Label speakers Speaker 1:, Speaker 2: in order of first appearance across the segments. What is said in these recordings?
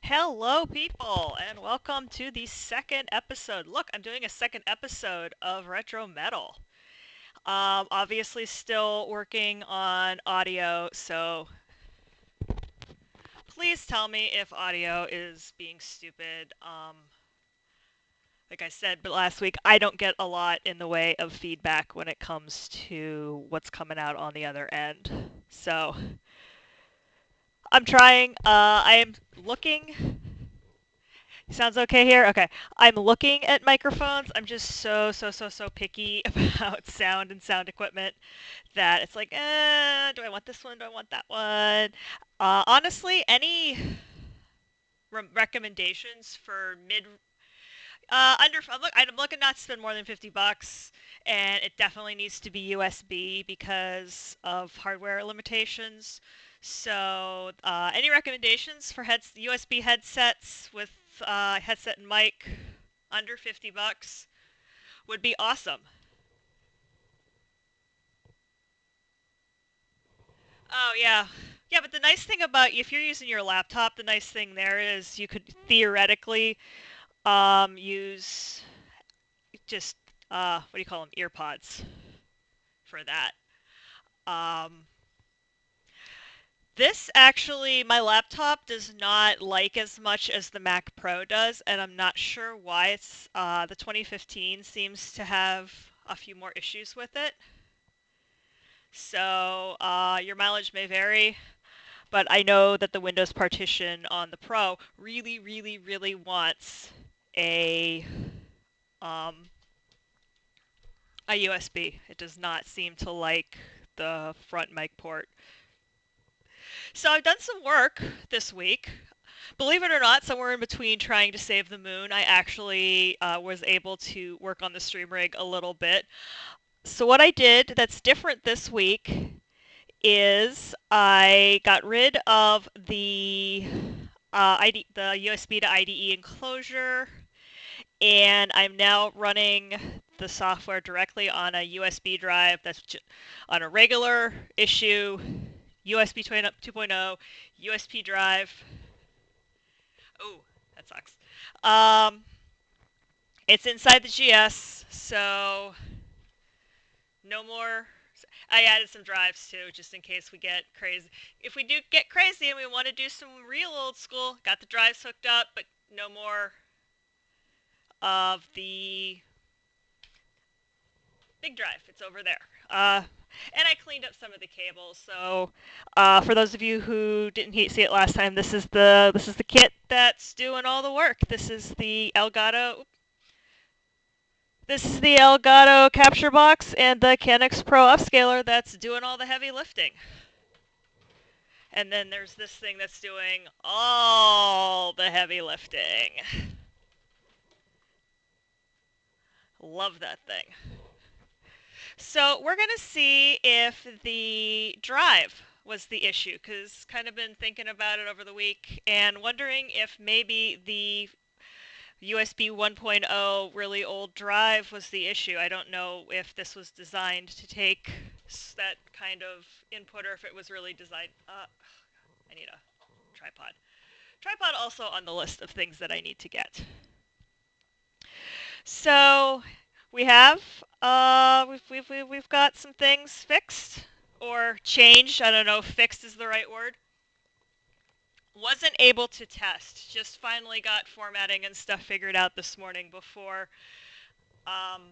Speaker 1: Hello, people, and welcome to the second episode. Look, I'm doing a second episode of RetroMetal. Obviously, still working on audio, so please tell me if audio is being stupid. Like I said, but last week, I don't get a lot in the way of feedback when it comes to what's coming out on the other end. So I'm trying. I am looking. Sounds okay here? Okay. I'm looking at microphones. I'm just so picky about sound and sound equipment that it's like, do I want this one? Do I want that one? Honestly, any recommendations for I'm looking not to spend more than $50, and it definitely needs to be USB because of hardware limitations. So, any recommendations for USB headsets with headset and mic under $50 would be awesome. Oh yeah. Yeah, but the nice thing about if you're using your laptop, the nice thing there is you could theoretically use just what do you call them? Earpods for that. Um, this actually, my laptop does not like as much as the Mac Pro does, and I'm not sure why. The 2015 seems to have a few more issues with it. So your mileage may vary, but I know that the Windows partition on the Pro really wants a um, a USB. It does not seem to like the front mic port. So I've done some work this week. Believe it or not, somewhere in between trying to save the moon, I actually was able to work on the stream rig a little bit. So what I did that's different this week is I got rid of the USB to IDE enclosure, and I'm now running the software directly on a USB drive that's on a regular issue USB 2.0 USB drive. Oh, that sucks. Um, it's inside the GS, so no more. I added some drives too, just in case we get crazy. If we do get crazy and we want to do some real old school, got the drives hooked up, but no more of the big drive. It's over there. And I cleaned up some of the cables. So, for those of you who didn't see it last time, this is the kit that's doing all the work. This is the Elgato capture box and the Canix Pro upscaler that's doing all the heavy lifting. And then there's this thing that's doing all the heavy lifting. Love that thing. So we're going to see if the drive was the issue, because kind of been thinking about it over the week and wondering if maybe the USB 1.0 really old drive was the issue. I don't know if this was designed to take that kind of input or if it was really designed. I need a tripod. Tripod also on the list of things that I need to get. So we have we've got some things fixed or changed. I don't know if fixed is the right word. Wasn't able to test. Just finally got formatting and stuff figured out this morning um,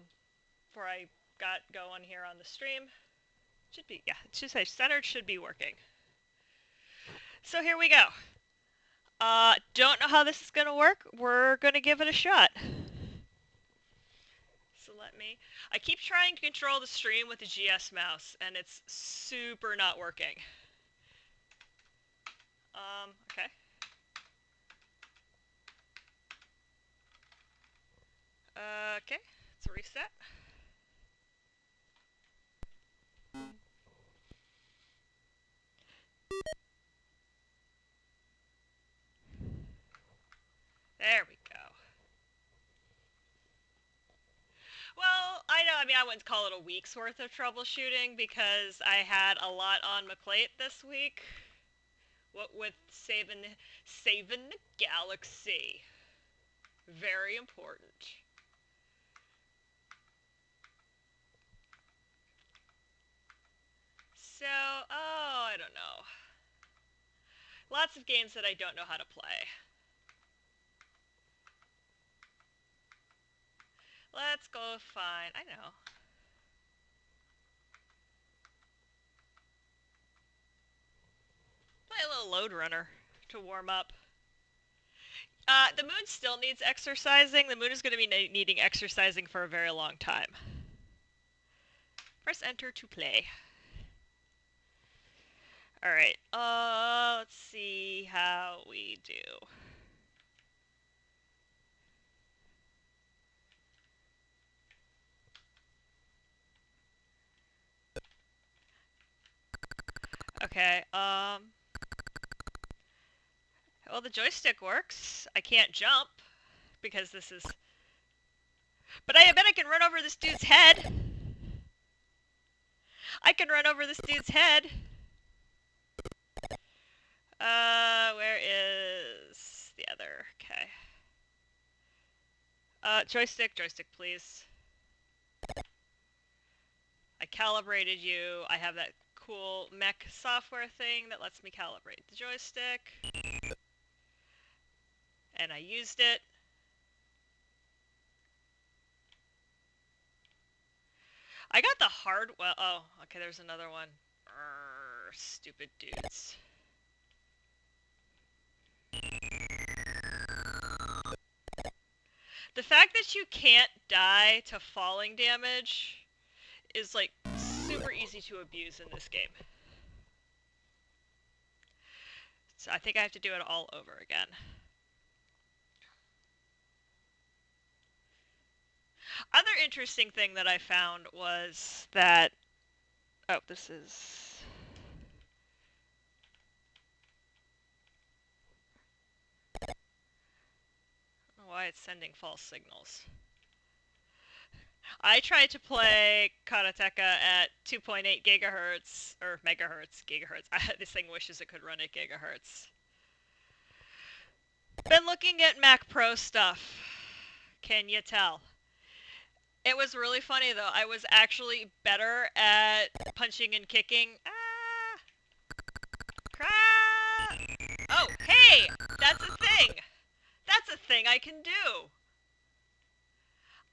Speaker 1: before I got going here on the stream. Should be, yeah, it should say centered should be working. So here we go. Don't know how this is gonna work. We're gonna give it a shot. So I keep trying to control the stream with the GS mouse, and it's super not working. Okay. Okay, let's reset. There we go. Well, I wouldn't call it a week's worth of troubleshooting because I had a lot on my plate this week What with saving the galaxy. Very important. So, oh, I don't know. Lots of games that I don't know how to play. Let's go find, I know. Play a little Load Runner to warm up. The moon still needs exercising. The moon is going to be needing exercising for a very long time. Press enter to play. Alright, let's see how we do. Okay, well, the joystick works. I can't jump, because this is... But I bet I can run over this dude's head! I can run over this dude's head! Where is the other? Okay. Joystick, please. I calibrated you. I have that cool mech software thing that lets me calibrate the joystick. And I used it. I got the hard... Well, oh, okay, there's another one. Stupid dudes. The fact that you can't die to falling damage is, like, super easy to abuse in this game. So I think I have to do it all over again. Other interesting thing that I found was that... Oh, this is... I don't know why it's sending false signals. I tried to play Karateka at 2.8 gigahertz, or megahertz, gigahertz. This thing wishes it could run at gigahertz. Been looking at Mac Pro stuff. Can you tell? It was really funny, though. I was actually better at punching and kicking. Ah! Crap! Oh, hey! That's a thing! That's a thing I can do!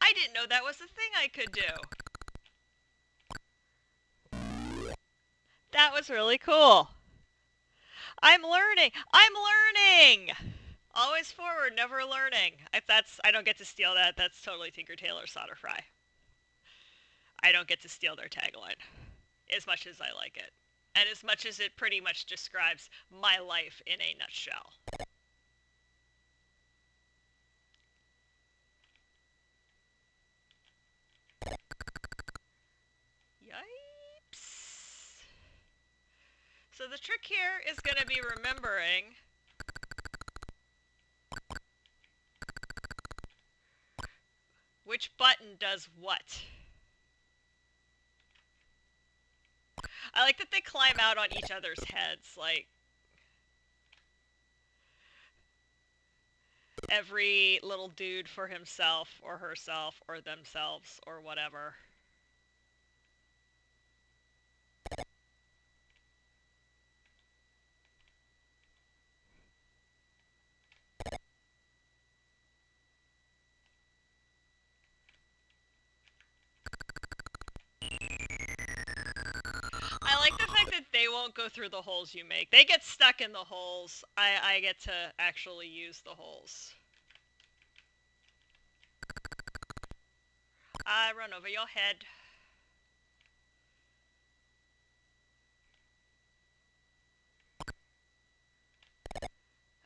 Speaker 1: I didn't know that was a thing I could do. That was really cool. I'm learning! I'm learning! Always forward, never learning. I don't get to steal that. That's totally Tinker Tailor Solder Fry. I don't get to steal their tagline. As much as I like it. And as much as it pretty much describes my life in a nutshell. Yipes. So the trick here is going to be remembering which button does what. I like that they climb out on each other's heads, like every little dude for himself or herself or themselves or whatever. I like the fact that they won't go through the holes you make. They get stuck in the holes. I get to actually use the holes. I run over your head.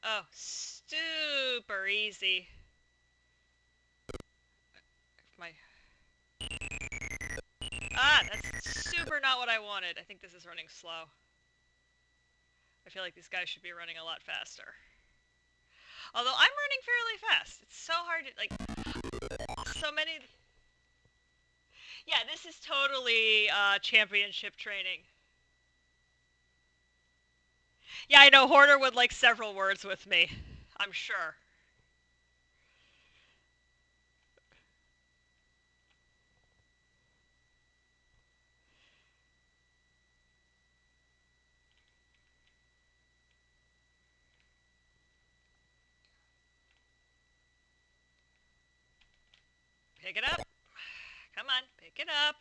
Speaker 1: Oh, super easy. That's super not what I wanted. I think this is running slow. I feel like these guys should be running a lot faster. Although I'm running fairly fast. It's so hard to, like, so many... Yeah, this is totally championship training. Yeah, I know Hoarder would like several words with me. I'm sure. Pick it up. Come on, pick it up.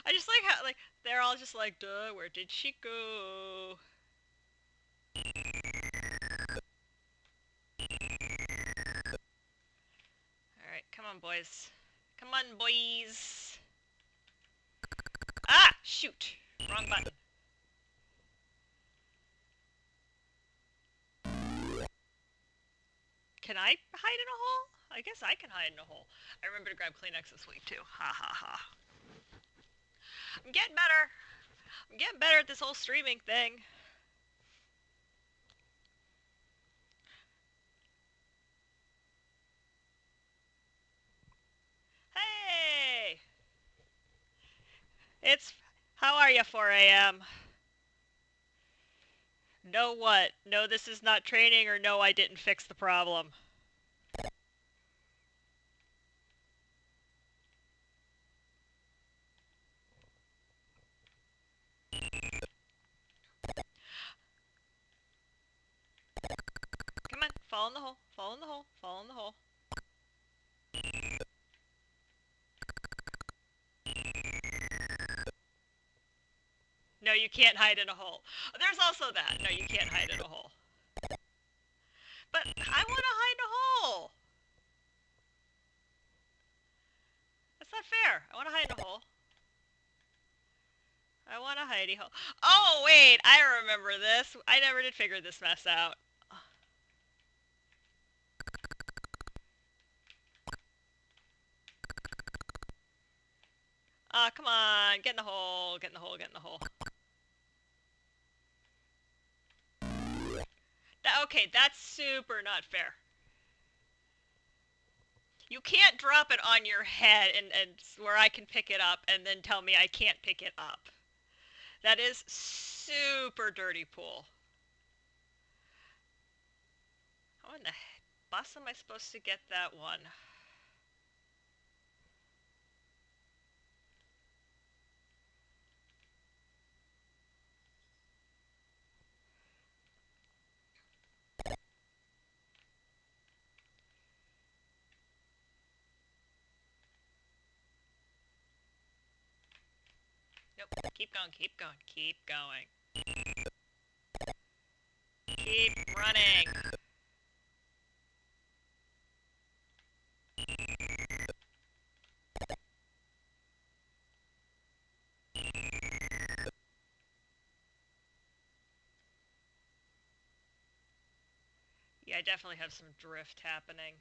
Speaker 1: I just like how like they're all just like, duh, where did she go? Alright, come on, boys. Come on, boys. Ah! Shoot! Wrong button. Can I hide in a hole? I guess I can hide in a hole. I remember to grab Kleenex this week, too. Ha ha ha. I'm getting better. I'm getting better at this whole streaming thing. Hey! It's... How are you, 4 a.m.? No what? No, this is not training, or no, I didn't fix the problem. Come on, fall in the hole, fall in the hole, fall in the hole. No, you can't hide in a hole. There's also that. No, you can't hide in a hole. But I want to hide in a hole. That's not fair. I want to hide in a hole. I want a hidey hole. Oh, wait. I remember this. I never did figure this mess out. Come on. Get in the hole. Get in the hole. Get in the hole. Okay, that's super not fair. You can't drop it on your head and where I can pick it up and then tell me I can't pick it up. That is super dirty pool. How in the bus am I supposed to get that one? Nope. Keep going, keep going, keep going. Keep running. Yeah, I definitely have some drift happening.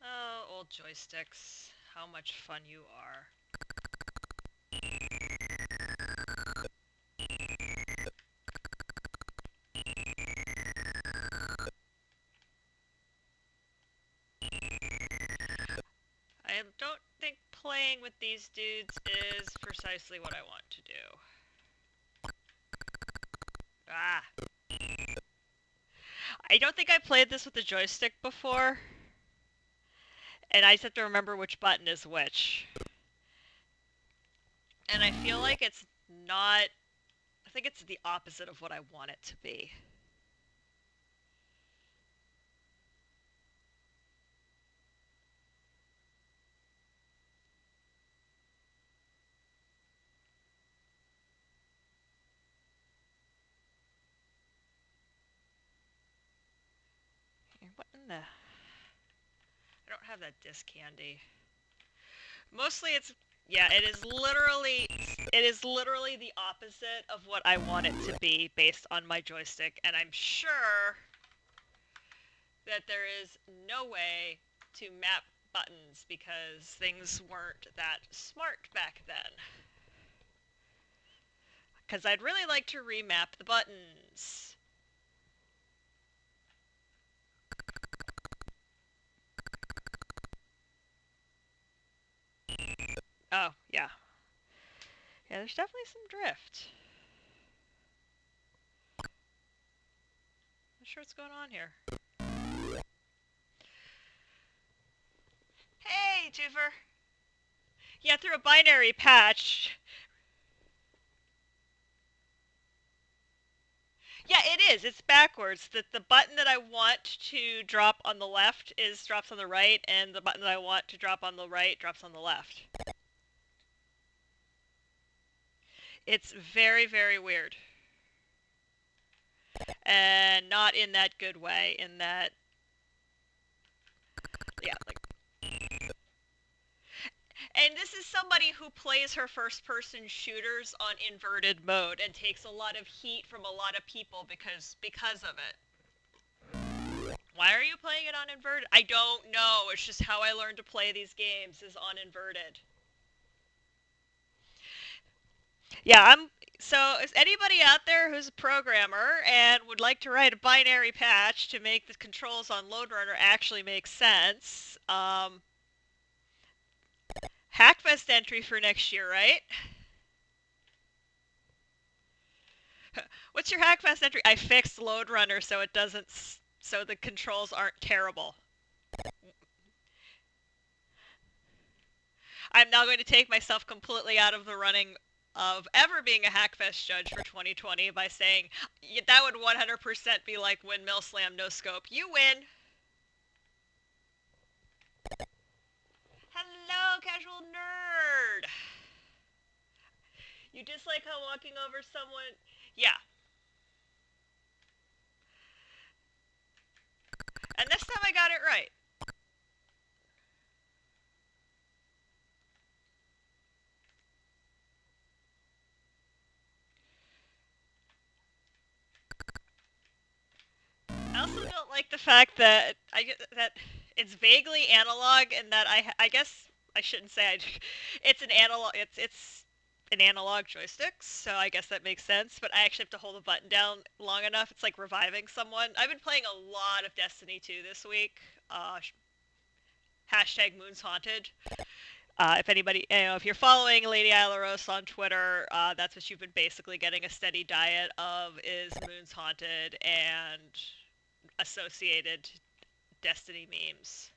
Speaker 1: Oh, old joysticks. How much fun you are. I don't think playing with these dudes is precisely what I want to do. Ah. I don't think I played this with the joystick before. And I just have to remember which button is which. And I feel like it's not... I think it's the opposite of what I want it to be. What in the... I don't have that disc handy. Mostly it's... Yeah, it is literally the opposite of what I want it to be based on my joystick, and I'm sure that there is no way to map buttons because things weren't that smart back then. because I'd really like to remap the buttons. Oh, yeah. Yeah, there's definitely some drift. Not sure what's going on here. Hey, Twofer! Yeah, through a binary patch. Yeah, it is. It's backwards. The button that I want to drop on the left drops on the right, and the button that I want to drop on the right drops on the left. It's very, very weird. And not in that good way, in that, yeah, like, and this is somebody who plays her first-person shooters on inverted mode and takes a lot of heat from a lot of people because of it. Why are you playing it on inverted? I don't know. It's just how I learned to play these games is on inverted. Yeah, so is anybody out there who's a programmer and would like to write a binary patch to make the controls on Loadrunner actually make sense? Hackfest entry for next year, right? What's your Hackfest entry? I fixed Loadrunner so it doesn't, so the controls aren't terrible. I'm now going to take myself completely out of the running of ever being a Hackfest judge for 2020 by saying that would 100% be like Windmill Slam no scope. You win. Hello, casual nerd. You dislike how walking over someone... Yeah. And this time I got it right. I also don't like the fact that that it's vaguely analog, and that I guess I shouldn't say it's an analog. It's an analog joystick, so I guess that makes sense. But I actually have to hold the button down long enough. It's like reviving someone. I've been playing a lot of Destiny 2 this week. Hashtag Moons Haunted. If anybody, if you're following Lady Aileros on Twitter, that's what you've been basically getting a steady diet of is Moons Haunted and associated Destiny memes.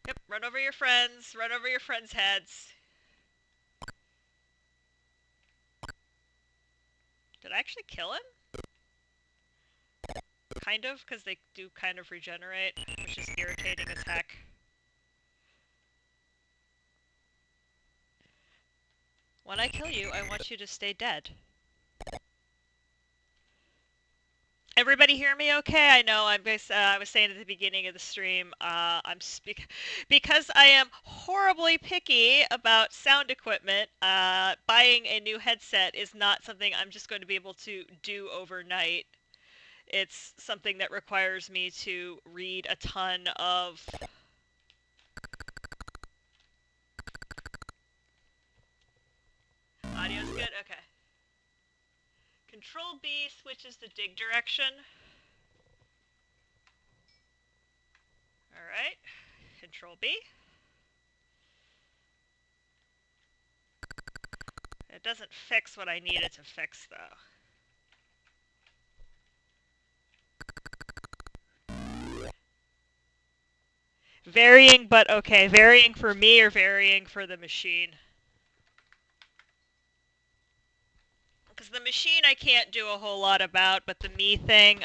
Speaker 1: Yep, run over your friends, run over your friends' heads. Did I actually kill him? Kind of, because they do kind of regenerate, which is irritating as heck. When I kill you, I want you to stay dead. Everybody hear me okay? I know I was saying at the beginning of the stream, because I am horribly picky about sound equipment, buying a new headset is not something I'm just going to be able to do overnight. It's something that requires me to read a ton of... Audio's good? Okay. Control B switches the dig direction. Alright. Control B. It doesn't fix what I need it to fix, though. Varying, but okay. Varying for me or varying for the machine? Because the machine I can't do a whole lot about, but the me thing,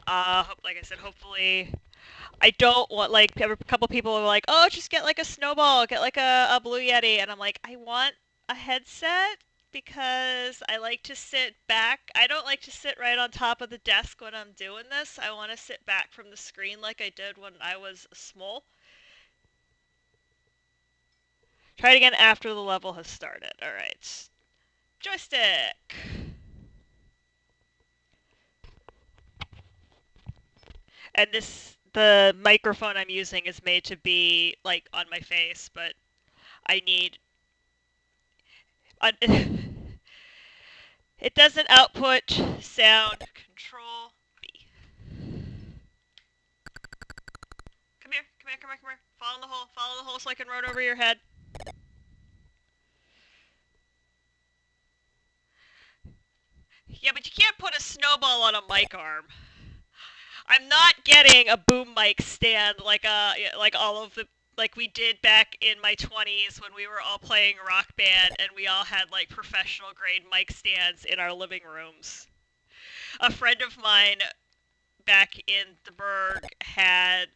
Speaker 1: like I said, hopefully... I don't want, like, a couple people are like, oh, just get, like, a snowball, get, like, a Blue Yeti, and I'm like, I want a headset, because I like to sit back. I don't like to sit right on top of the desk when I'm doing this. I want to sit back from the screen like I did when I was small. Try it again after the level has started. Alright. Joystick! And this the microphone I'm using is made to be like on my face, but I need it doesn't output sound. Control B. Come here, come here, come here, come here. Follow the hole so I can run over your head. Yeah, but you can't put a snowball on a mic arm. I'm not getting a boom mic stand like all of the like we did back in my 20s when we were all playing Rock Band and we all had like professional grade mic stands in our living rooms. A friend of mine back in the Berg had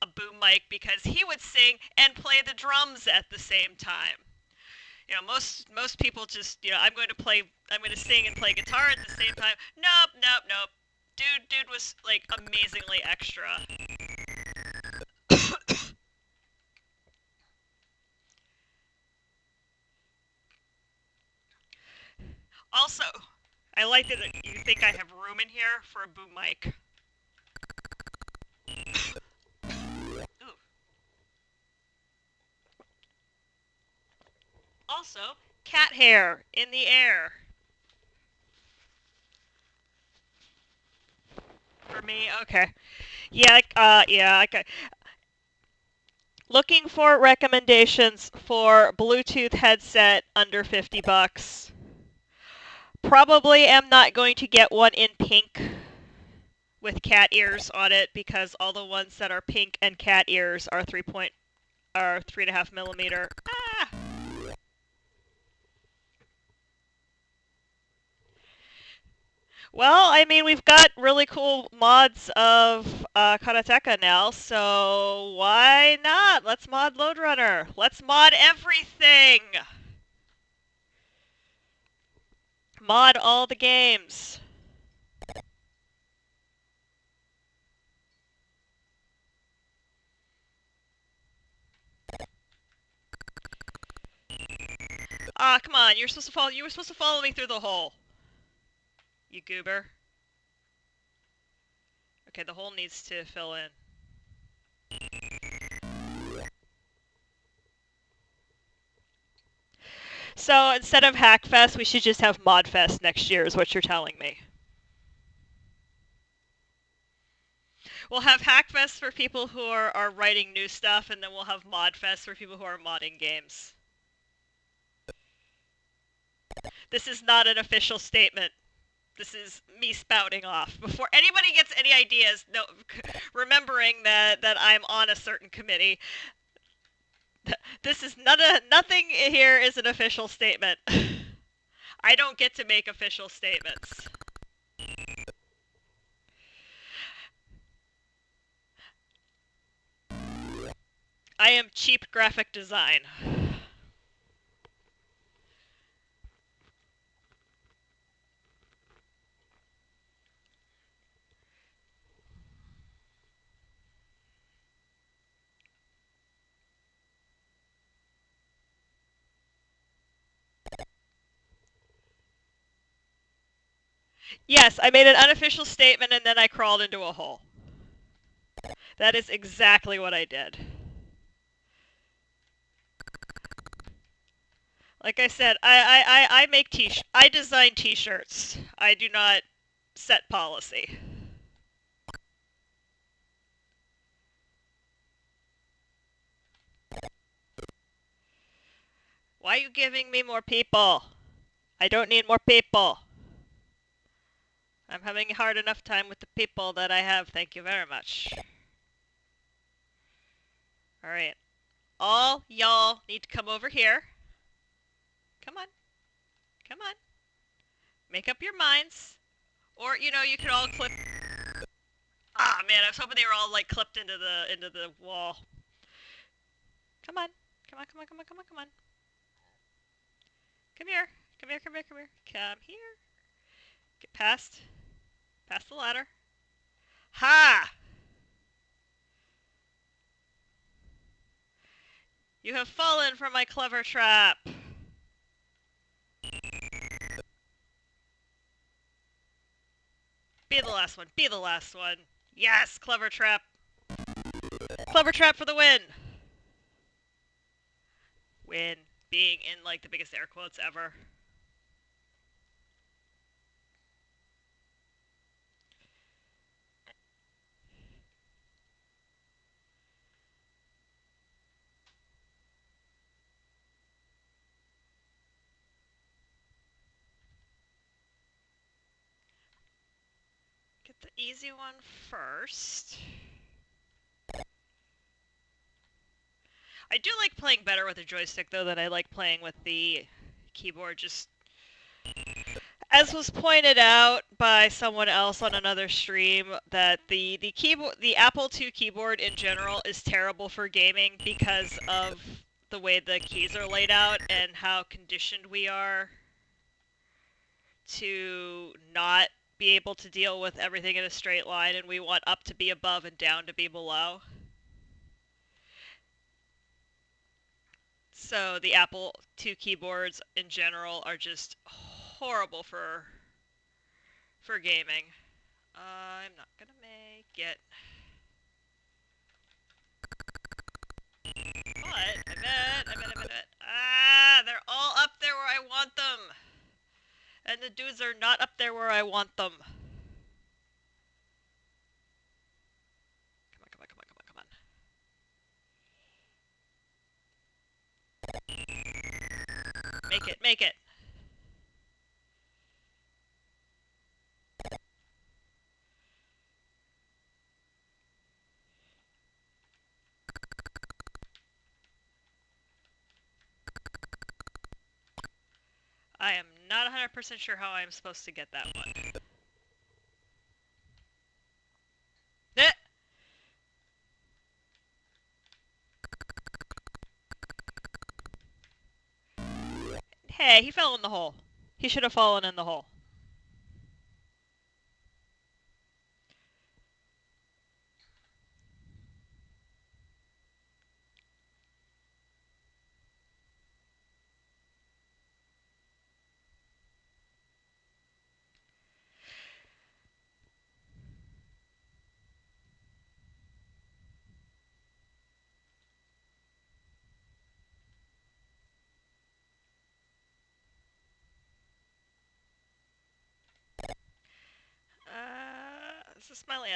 Speaker 1: a boom mic because he would sing and play the drums at the same time. You know, most people just, I'm going to sing and play guitar at the same time. Nope. Dude was like amazingly extra. Also, I like that you think I have room in here for a boom mic. Ooh. Also, cat hair in the air. For me, okay. Yeah, okay. Looking for recommendations for Bluetooth headset under $50. Probably am not going to get one in pink with cat ears on it because all the ones that are pink and cat ears are 3.5 millimeter. Ah! Well, I mean, we've got really cool mods of Karateka now, so why not? Let's mod Loadrunner. Let's mod everything. Mod all the games. Ah, come on. You were supposed to follow me through the hole. You goober. Okay, the hole needs to fill in. So instead of Hackfest, we should just have Modfest next year, is what you're telling me. We'll have Hackfest for people who are writing new stuff, and then we'll have Modfest for people who are modding games. This is not an official statement. This is me spouting off. Before anybody gets any ideas, no, remembering that I'm on a certain committee. This is nothing here is an official statement. I don't get to make official statements. I am cheap graphic design. Yes, I made an unofficial statement and then I crawled into a hole. That is exactly what I did. Like I said, I design t-shirts. I do not set policy. Why are you giving me more people? I don't need more people. I'm having a hard enough time with the people that I have. Thank you very much. Alright. All y'all need to come over here. Come on. Come on. Make up your minds. Or, you could all clip... Ah, man, I was hoping they were all, like, clipped into the wall. Come on. Come on. Come here. Come here. Get past the ladder. Ha! You have fallen for my clever trap. Be the last one. Yes, clever trap. Clever trap for the win. Win. Being in like the biggest air quotes ever. Get the easy one first. I do like playing better with a joystick though than I like playing with the keyboard. Just as was pointed out by someone else on another stream, that the Apple II keyboard in general is terrible for gaming because of the way the keys are laid out and how conditioned we are to not be able to deal with everything in a straight line, and we want up to be above and down to be below. So the Apple II keyboards in general are just horrible for gaming. I'm not gonna make it. But I bet. Ah, they're all up there where I want them. And the dudes are not up there where I want them. Come on. Make it. I am not 100% sure how I'm supposed to get that one. Eh! Hey, he fell in the hole. He should have fallen in the hole.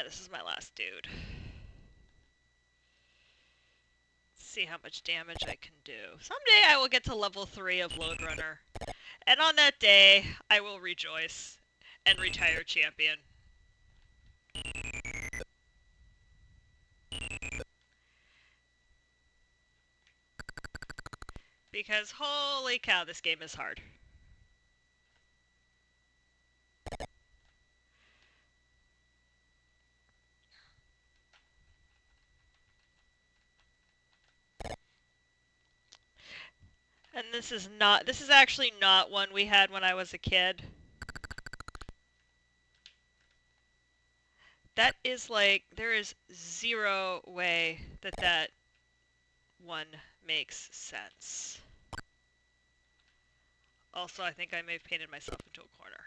Speaker 1: This is my last dude. Let's see how much damage I can do. Someday I will get to level 3 of Load Runner. And on that day, I will rejoice and retire champion. Because holy cow, this game is hard. And this is actually not one we had when I was a kid. That is like, there is zero way that that one makes sense. Also, I think I may have painted myself into a corner.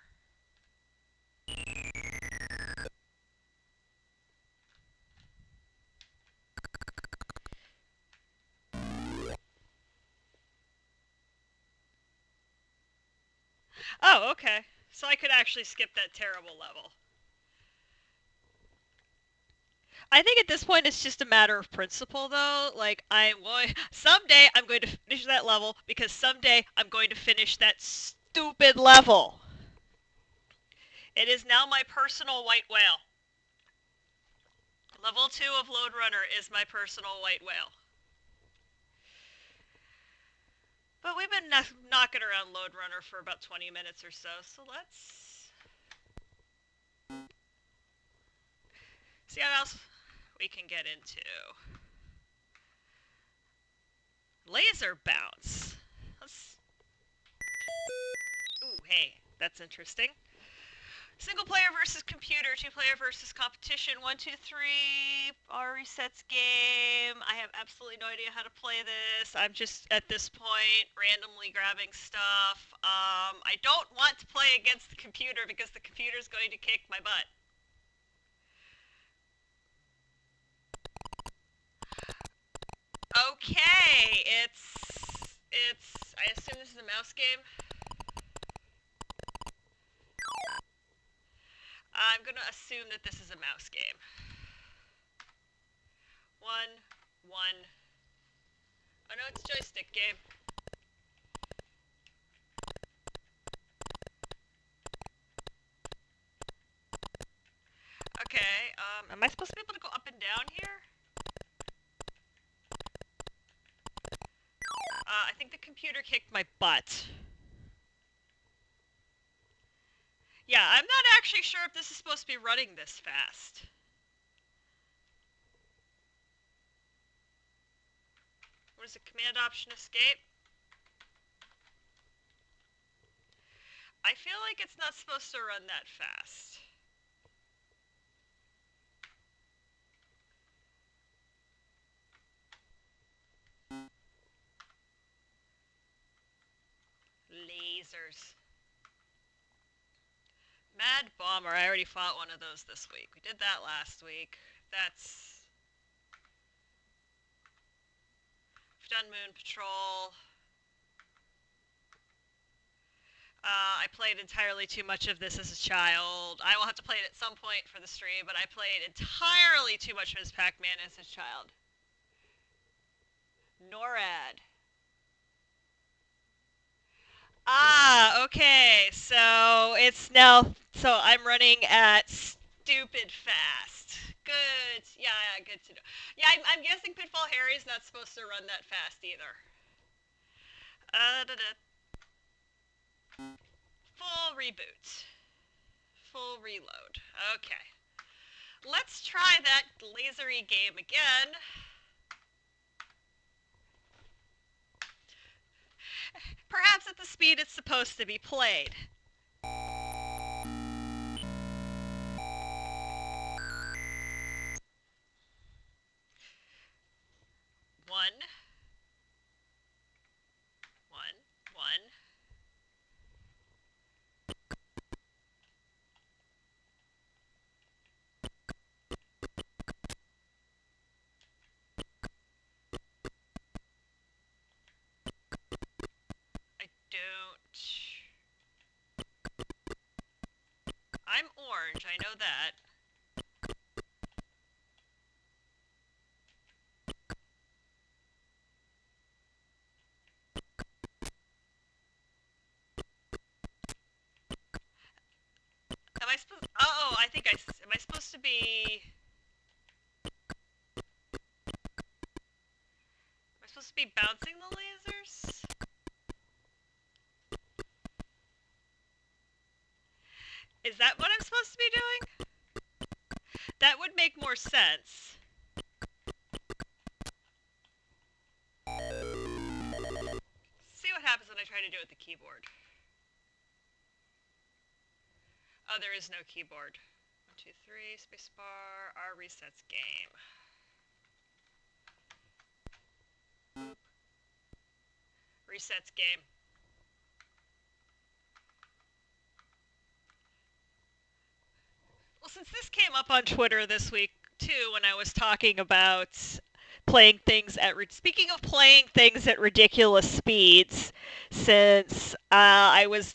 Speaker 1: Oh, okay. So I could actually skip that terrible level. I think at this point it's just a matter of principle, though. Like, someday I'm going to finish that level because someday I'm going to finish that stupid level. It is now my personal white whale. Level 2 of Load Runner is my personal white whale. But we've been knocking around Load Runner for about 20 minutes or so, so let's see what else we can get into. Laser bounce. Ooh, hey, that's interesting. Single player versus computer, 2 player versus competition, 1, 2, 3, our resets game. I have absolutely no idea how to play this. I'm just, at this point, randomly grabbing stuff. I don't want to play against the computer because the computer's going to kick my butt. Okay, I assume this is a mouse game. I'm gonna assume that this is a mouse game. 1, 1. Oh no, it's a joystick game. Okay, am I supposed to be able to go up and down here? I think the computer kicked my butt. Yeah, I'm not actually sure if this is supposed to be running this fast. What is it? Command Option Escape? I feel like it's not supposed to run that fast. Lasers. Mad Bomber. I already fought one of those this week. We did that last week. We've done Moon Patrol. I played entirely too much of this as a child. I will have to play it at some point for the stream, but I played entirely too much Ms. Pac-Man as a child. NORAD. Ah, okay. So it's now. So I'm running at stupid fast. Good. Yeah, good to know. Yeah, I'm guessing Pitfall Harry's not supposed to run that fast either. Full reboot. Full reload. Okay. Let's try that lasery game again. Perhaps at the speed it's supposed to be played. 1, 1, 1. I don't. I'm orange, I know that. Am I supposed? Oh, I think am I supposed to be? Am I supposed to be bouncing the lasers? Is that what I'm supposed to be doing? That would make more sense. See what happens when I try to do it with the keyboard. Oh, there is no keyboard. 1, 2, 3, spacebar, R resets game. Boop. Resets game. Well, since this came up on Twitter this week, too, when I was talking about playing things at... Speaking of playing things at ridiculous speeds, since I was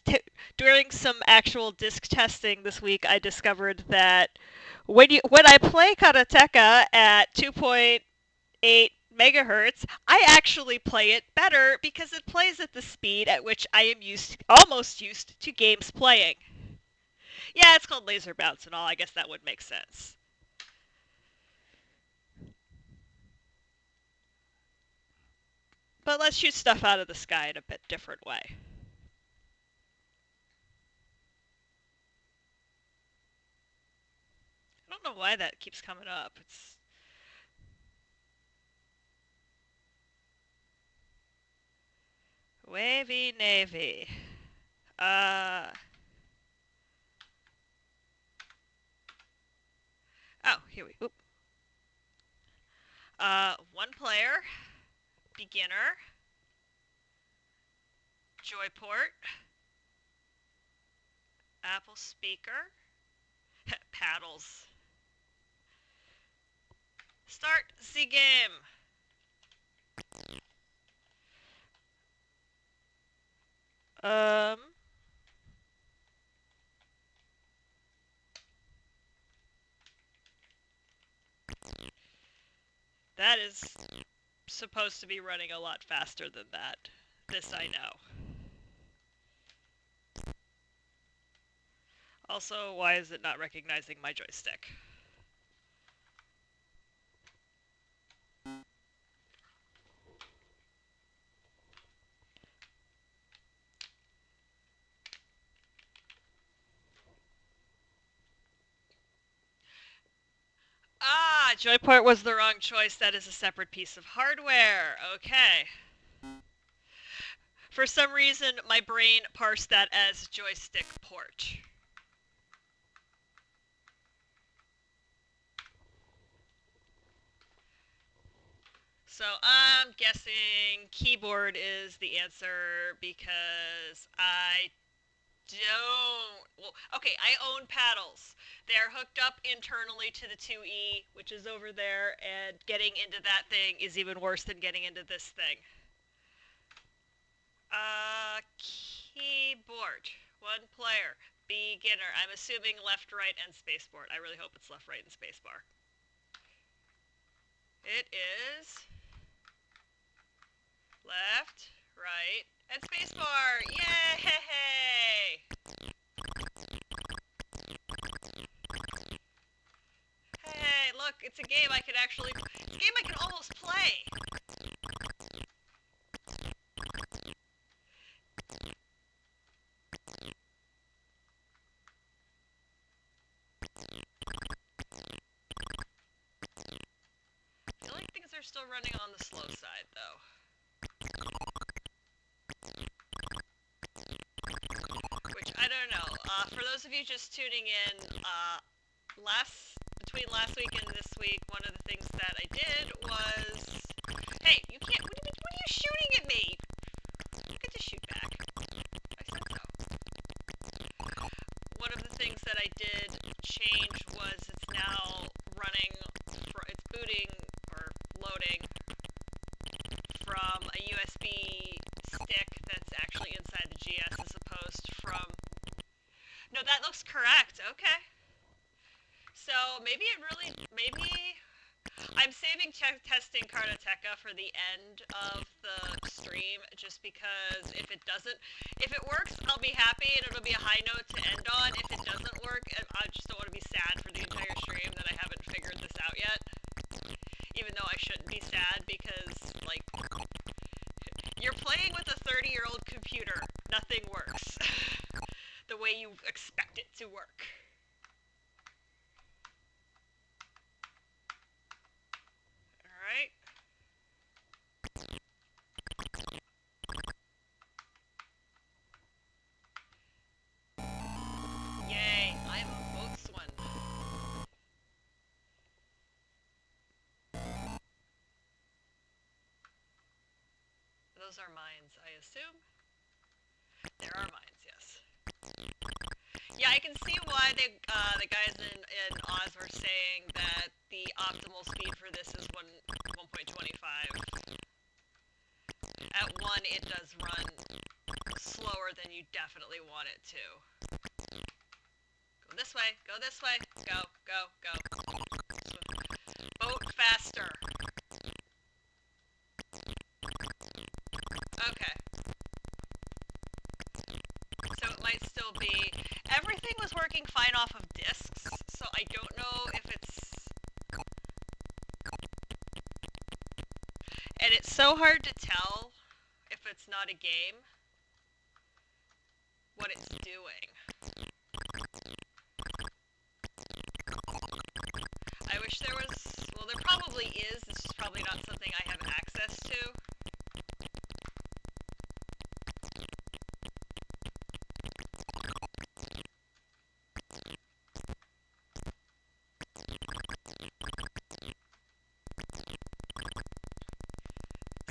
Speaker 1: during some actual disc testing this week, I discovered that when I play Karateka at 2.8 megahertz, I actually play it better because it plays at the speed at which I am almost used to games playing. Yeah, it's called laser bounce and all. I guess that would make sense. But let's shoot stuff out of the sky in a bit different way. I don't know why that keeps coming up. It's wavy navy. Oh, here we go. One player, beginner, joyport, Apple speaker, paddles. Start the game. Um, that is supposed to be running a lot faster than that. This I know. Also, why is it not recognizing my joystick? Ah, Joyport was the wrong choice. That is a separate piece of hardware. Okay. For some reason, my brain parsed that as joystick port. So I'm guessing keyboard is the answer because I don't. Well, okay, I own paddles. They're hooked up internally to the 2E, which is over there, and getting into that thing is even worse than getting into this thing. Keyboard. One player. Beginner. I'm assuming left, right, and spacebar. I really hope it's left, right, and spacebar. It is left, right, and spacebar. Yay! Hey, look, it's a game I can actually. It's a game I can almost play. I feel like things are still running on the slow side, though. Which, I don't know. For those of you just tuning in, between last week and this week, one of the things that I did was... Hey, you can't... What are you shooting at me? You get to shoot back. I said so. One of the things that I did change was it's now running... It's booting, or loading, from a USB stick that's actually inside the GS as opposed from... No, that looks correct. Okay. So maybe I'm saving testing Karnateka for the end of the stream just because if it works, I'll be happy and it'll be a high note to end on. If it doesn't work, I just don't want to be sad for the entire stream that I haven't figured this out yet. Even though I shouldn't be sad because, like, you're playing with a 30-year-old computer. Nothing works the way you expect it to work. Alright. Yay, I'm a boatswain. Those are mines, I assume? There are mines, yes. Yeah, I can see why the guys in Oz were saying that the optimal speed for this is 1.25. At 1, it does run slower than you definitely want it to. Go this way, go this way, go, go, go. Boat faster. Okay. So it might still be... Everything was working fine off of discs, so I don't know if it's... And it's so hard to tell if it's not a game what it's doing. I wish there was... Well, there probably is. It's just probably not something I have access to.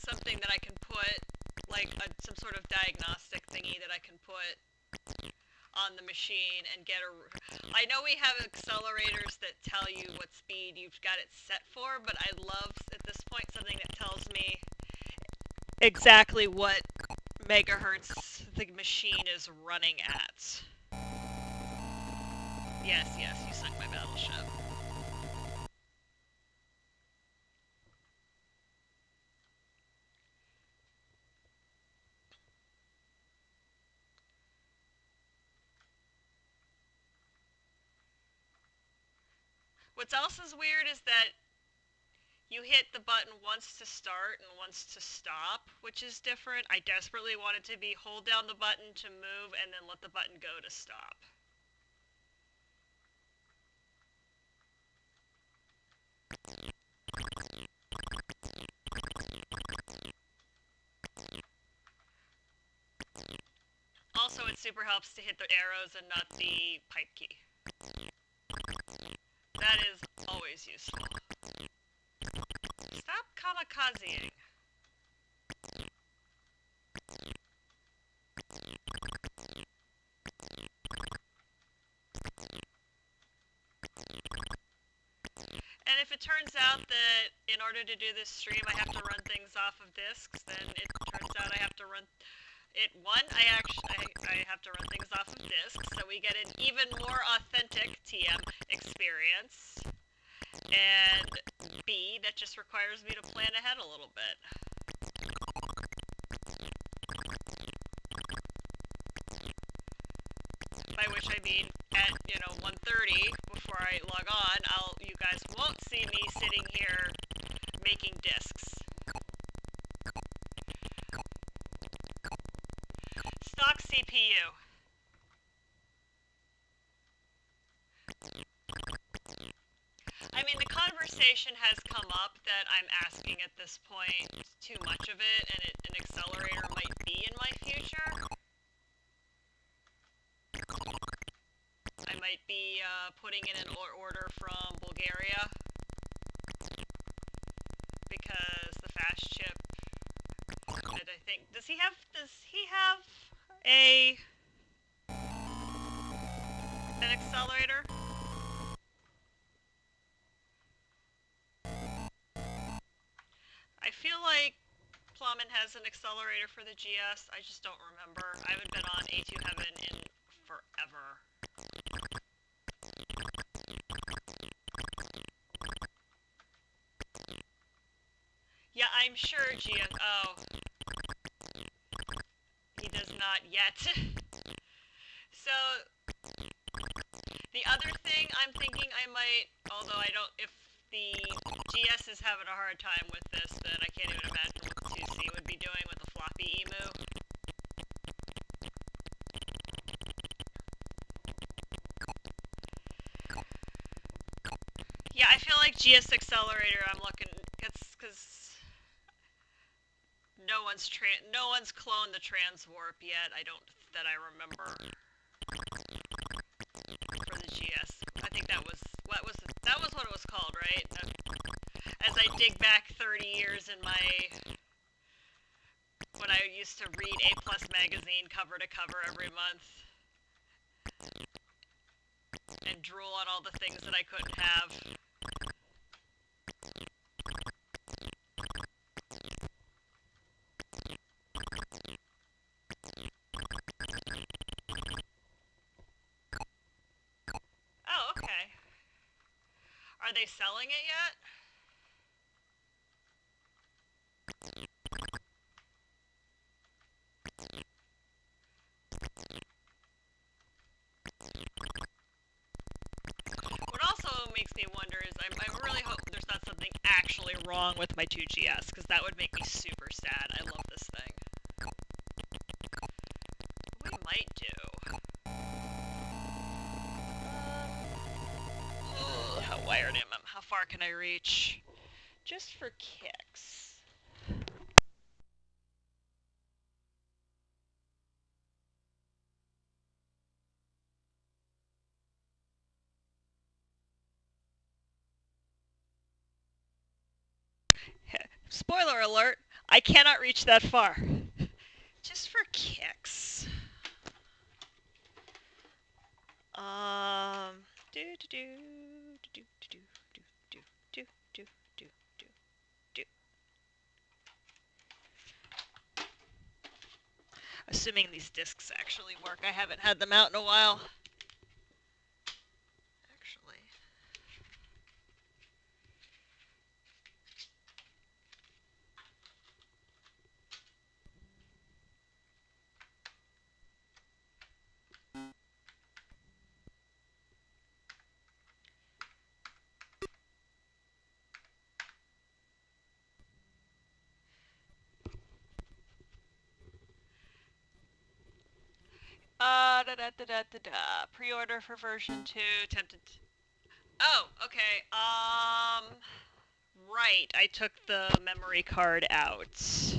Speaker 1: Something that I can put, like some sort of diagnostic thingy that I can put on the machine and get a... I know we have accelerators that tell you what speed you've got it set for, but I'd love, at this point, something that tells me exactly what megahertz the machine is running at. Yes, yes, you sunk my battleship. What else is weird is that you hit the button once to start and once to stop, which is different. I desperately wanted to be hold down the button to move and then let the button go to stop. Also, it super helps to hit the arrows and not the pipe key. That is always useful. Stop kamikazeing. And if it turns out that in order to do this stream I have to run things off of discs, then it turns out I have to run it. One, I have to run things off of discs, so we get an even more authentic TM experience. And B, that just requires me to plan ahead a little bit. By which I mean at, 1:30 before I log on, you guys won't see me sitting here making discs. Stock CPU. I mean, the conversation has come up that I'm asking at this point too much of it, and an accelerator might be in my future. I might be putting in an order from Bulgaria because the fast chip. And I think does he have an accelerator? I feel like Plummet has an accelerator for the GS. I just don't remember. I haven't been on A2 Heaven in forever. Yeah, I'm sure GS. Oh, he does not yet. So the other thing I'm thinking I might, although I don't, if the GS is having a hard time with this, then I can't even imagine what the 2C would be doing with the floppy emu. Yeah, I feel like GS Accelerator I'm looking, because no one's cloned the transwarp yet, that I remember. For the GS. I think that was what it was called, right? As I dig back 30 years in when I used to read A+ magazine cover to cover every month and drool on all the things that I couldn't have. Oh, okay. Are they selling it yet? What also makes me wonder is I really hope there's not something actually wrong with my 2GS, because that would make me super sad. I love this thing. What we might do... how wired am I? How far can I reach? Just for kicks. Spoiler alert, I cannot reach that far. Just for kicks. Do do do do do do do do do do do do. assuming these discs actually work. I haven't had them out in a while. Actually. Pre-order for version 2, tempted. Oh, okay. Right. I took the memory card out,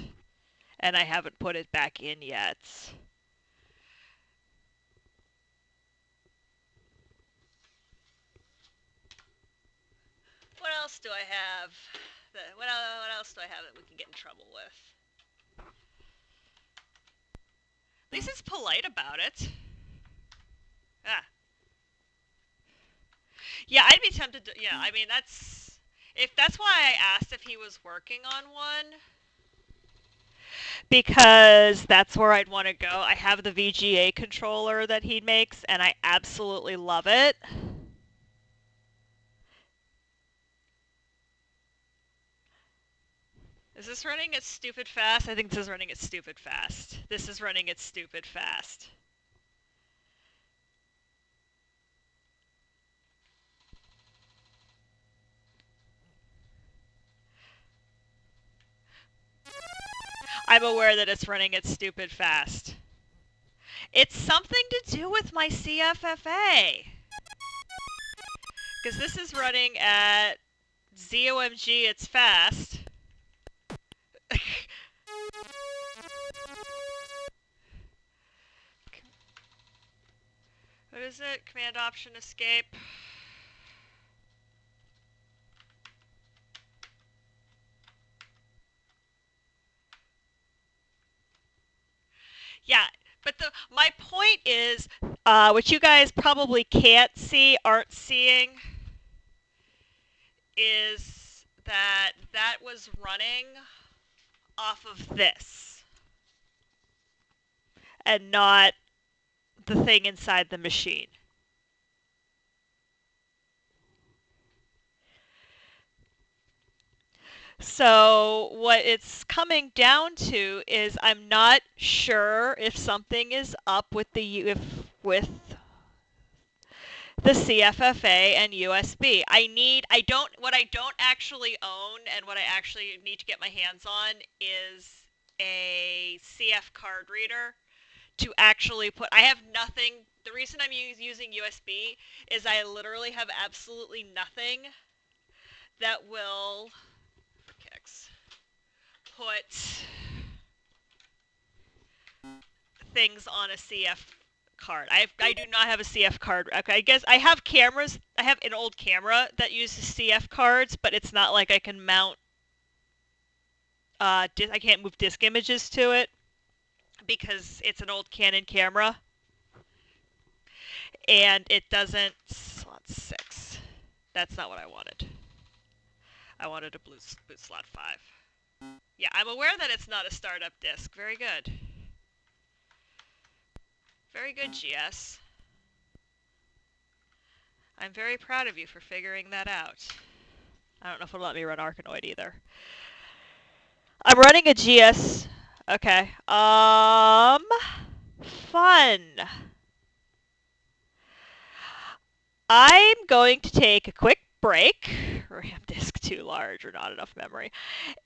Speaker 1: and I haven't put it back in yet. What else do I have? What else do I have that we can get in trouble with? At least it's polite about it. Ah. Yeah, I'd be tempted to, yeah, I mean, that's why I asked if he was working on one. Because that's where I'd want to go. I have the VGA controller that he makes, and I absolutely love it. Is this running at stupid fast? I think this is running at stupid fast. This is running at stupid fast. I'm aware that it's running at stupid fast. It's something to do with my CFFA. Because this is running at ZOMG, it's fast. What is it? Command Option Escape. Yeah, but my point is, what you guys probably aren't seeing, is that was running off of this, and not the thing inside the machine. So what it's coming down to is I'm not sure if something is up with with the CFFA and USB. What I don't actually own and what I actually need to get my hands on is a CF card reader to actually put. I have nothing. The reason I'm using USB is I literally have absolutely nothing that will put things on a CF card. I do not have a CF card. Okay, I guess I have cameras. I have an old camera that uses CF cards, but it's not like I can mount. I can't move disk images to it because it's an old Canon camera, and it doesn't. Slot 6. That's not what I wanted. I wanted a boot slot 5. Yeah, I'm aware that it's not a startup disk. Very good. Very good, GS. I'm very proud of you for figuring that out. I don't know if it'll let me run Arkanoid either. I'm running a GS. Okay. Fun. I'm going to take a quick break. RAM disk too large or not enough memory.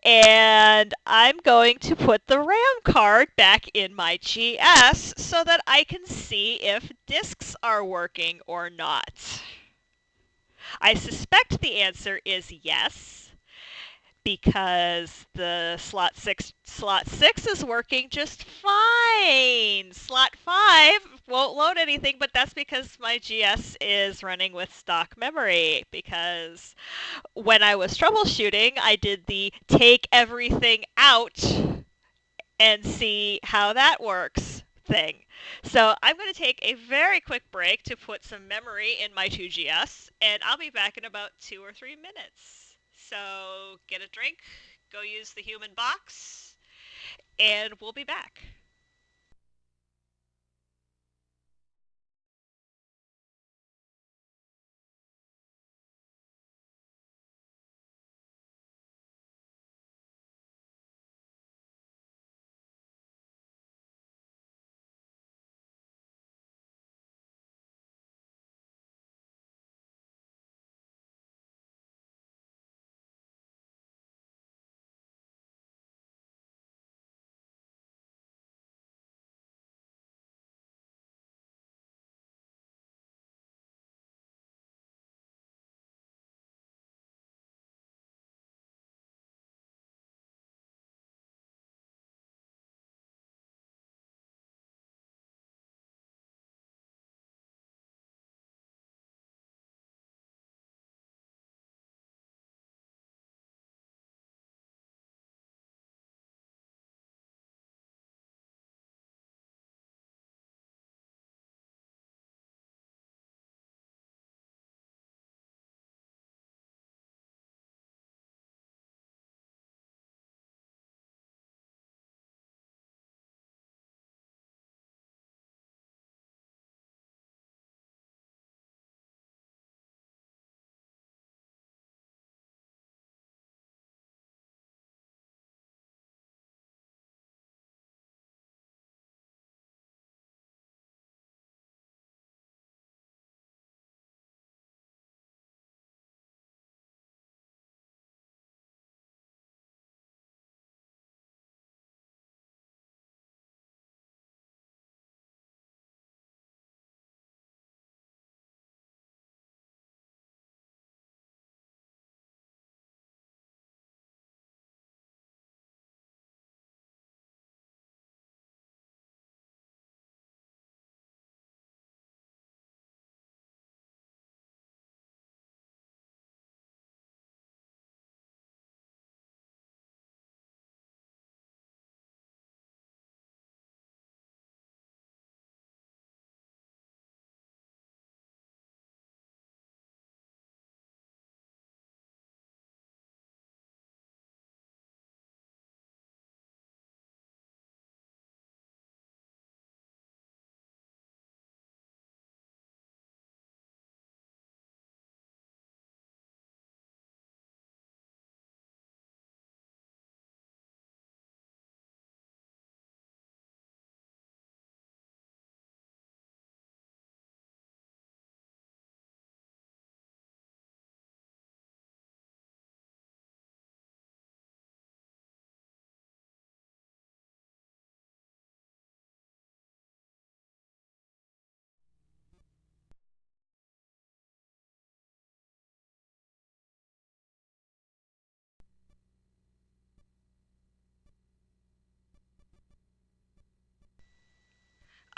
Speaker 1: And I'm going to put the RAM card back in my GS so that I can see if disks are working or not. I suspect the answer is yes, because the slot 6 is working just fine. Slot 5 won't load anything, but that's because my GS is running with stock memory, because when I was troubleshooting, I did the take everything out and see how that works thing. So I'm going to take a very quick break to put some memory in my 2GS, and I'll be back in about 2 or 3 minutes. So get a drink, go use the human box, and we'll be back.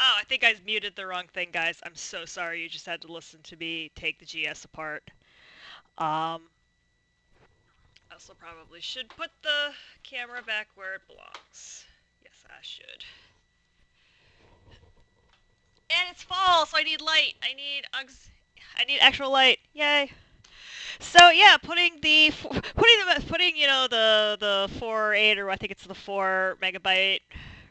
Speaker 1: Oh, I think I muted the wrong thing, guys. I'm so sorry. You just had to listen to me take the GS apart. I also probably should put the camera back where it belongs. Yes, I should. And it's fall, so I need light. I need actual light. Yay! So yeah, putting the 4.8 or I think it's the 4 MB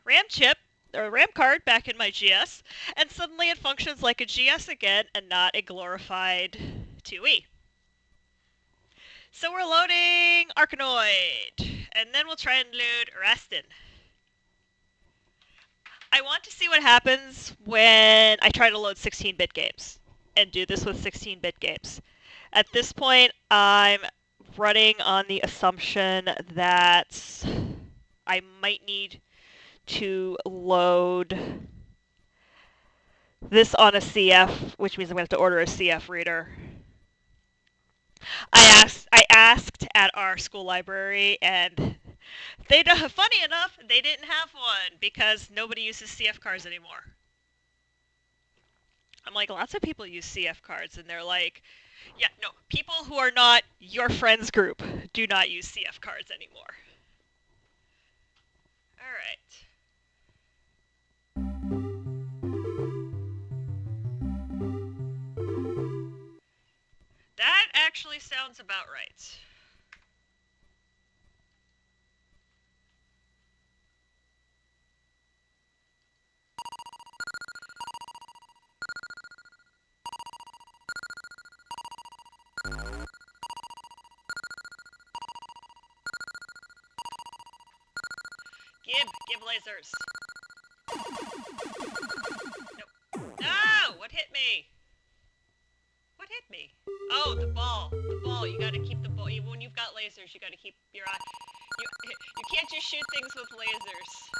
Speaker 1: RAM chip or RAM card back in my GS, and suddenly it functions like a GS again and not a glorified 2E. So we're loading Arkanoid, and then we'll try and load Rastin. I want to see what happens when I try to load 16-bit games and do this with 16-bit games. At this point, I'm running on the assumption that I might need to load this on a CF, which means I'm going to have to order a CF reader. I asked at our school library, and funny enough, they didn't have one because nobody uses CF cards anymore. I'm like, lots of people use CF cards, and they're like, yeah, no, people who are not your friends group do not use CF cards anymore. All right. That actually sounds about right. Give lasers. Nope. No! What hit me? What hit me? Oh, the ball. The ball. You gotta keep the ball. When you've got lasers, you gotta keep your eye. You can't just shoot things with lasers.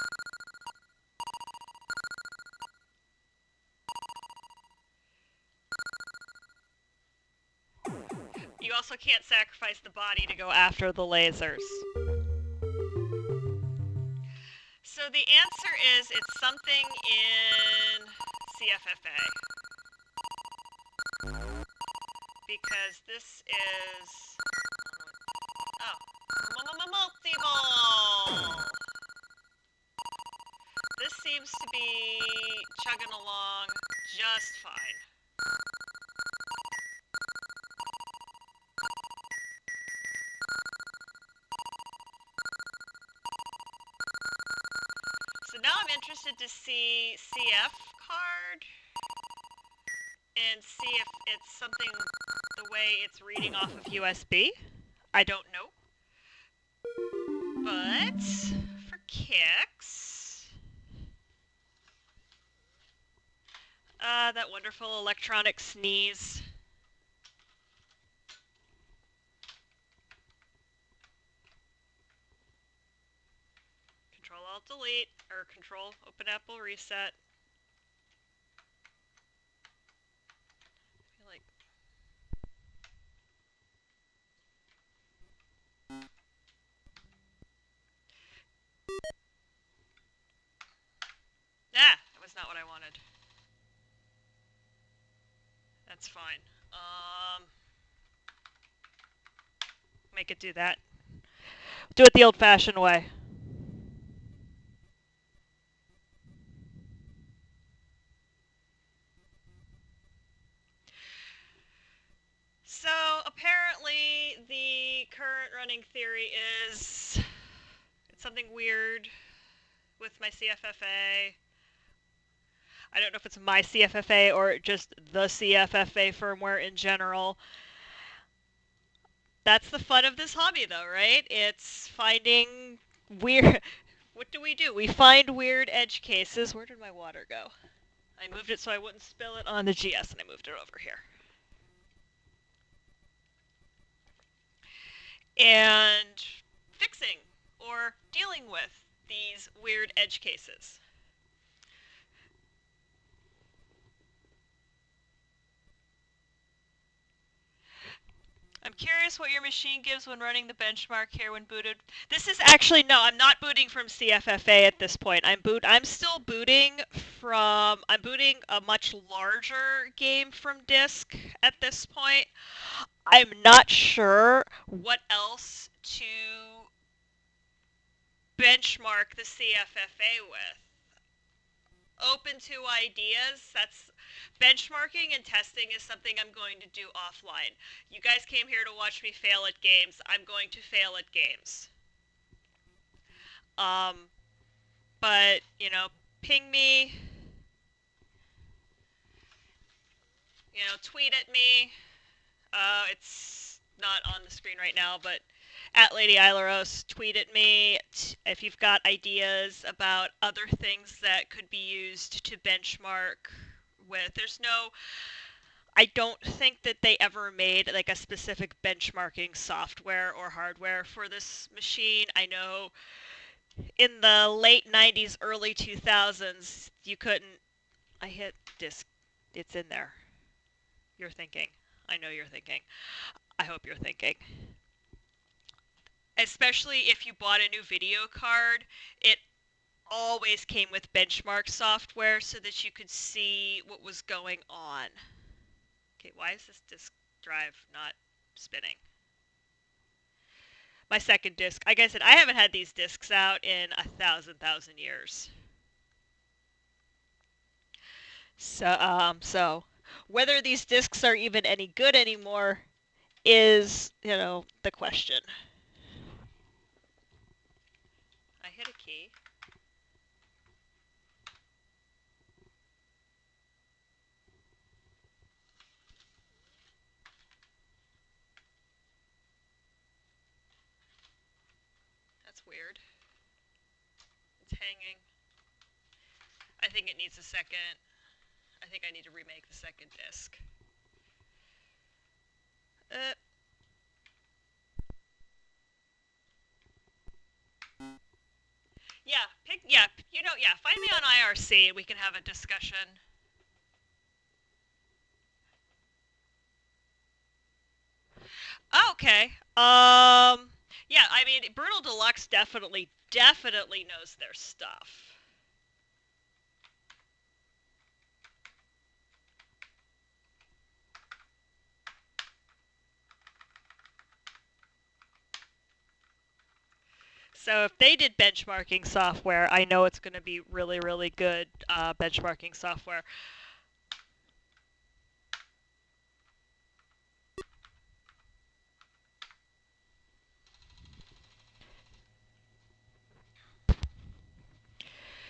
Speaker 1: You also can't sacrifice the body to go after the lasers. So the answer is it's something in CFFA. Because this is... Oh. Multi-ball! This seems to be chugging along just fine. So now I'm interested to see CF card and see if it's something the way it's reading off of USB. I don't know. But for kicks, that wonderful electronic sneeze. Control-Alt-Delete, or Control-Open-Apple Reset. I feel like... Ah! That was not what I wanted. That's fine. Make it do that. Do it the old-fashioned way. So apparently the current running theory is it's something weird with my CFFA. I don't know if it's my CFFA or just the CFFA firmware in general. That's the fun of this hobby though, right? It's finding weird... What do? We find weird edge cases. Where did my water go? I moved it so I wouldn't spill it on the GS, and I moved it over here. And fixing or dealing with these weird edge cases. I'm curious what your machine gives when running the benchmark here when booted. This is actually, no, I'm not booting from CFFA at this point. I'm still booting I'm booting a much larger game from disk at this point. I'm not sure what else to benchmark the CFFA with. Open to ideas. That's benchmarking and testing is something I'm going to do offline. You guys came here to watch me fail at games. I'm going to fail at games. Um, but, ping me, tweet at me. It's not on the screen right now, but at Lady Ilaros, tweet at me if you've got ideas about other things that could be used to benchmark with. I don't think that they ever made like a specific benchmarking software or hardware for this machine. I know in the late 90s, early 2000s, you couldn't. I hit disk. It's in there. You're thinking. I know you're thinking. I hope you're thinking. Especially if you bought a new video card, it always came with benchmark software so that you could see what was going on. Okay, why is this disk drive not spinning? My second disk. Like I said, I haven't had these disks out in 1,000 years. So whether these disks are even any good anymore is, the question. I hit a key. That's weird. It's hanging. I think it needs a second. I think I need to remake the second disk. Find me on IRC and we can have a discussion. Oh, okay. Yeah, I mean, Brutal Deluxe definitely knows their stuff. So if they did benchmarking software, I know it's going to be really, really good benchmarking software.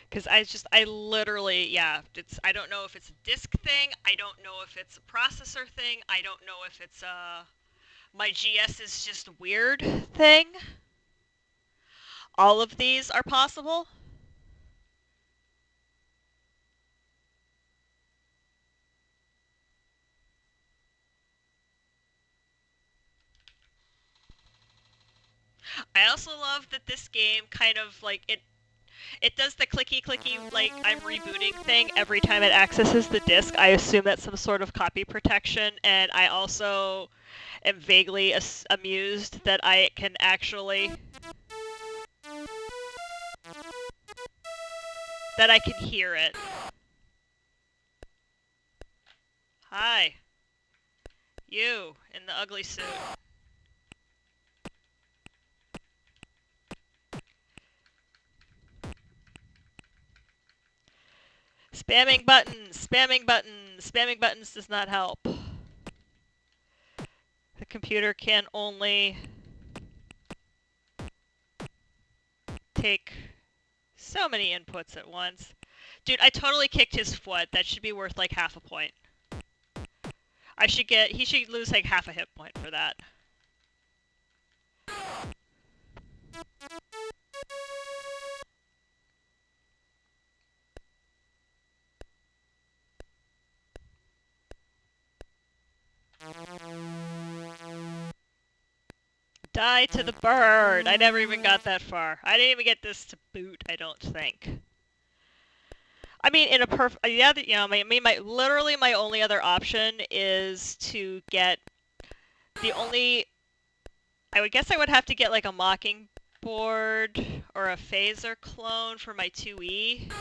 Speaker 1: Because I literally, yeah, I don't know if it's a disk thing. I don't know if it's a processor thing. I don't know if it's my GS is just weird thing. All of these are possible. I also love that this game kind of like it does the clicky like I'm rebooting thing every time it accesses the disk. I assume that's some sort of copy protection, and I also am vaguely amused that I can actually hear it. Hi. You in the ugly suit. Spamming buttons, spamming buttons, spamming buttons does not help. The computer can only take so many inputs at once. Dude, I totally kicked his foot. That should be worth like half a point. He should lose like half a hit point for that. Die to the bird! I never even got that far. I didn't even get this to boot, I don't think. I mean, in a literally my only other option is to get I would guess I would have to get like a Mockingbird or a Phaser clone for my 2E.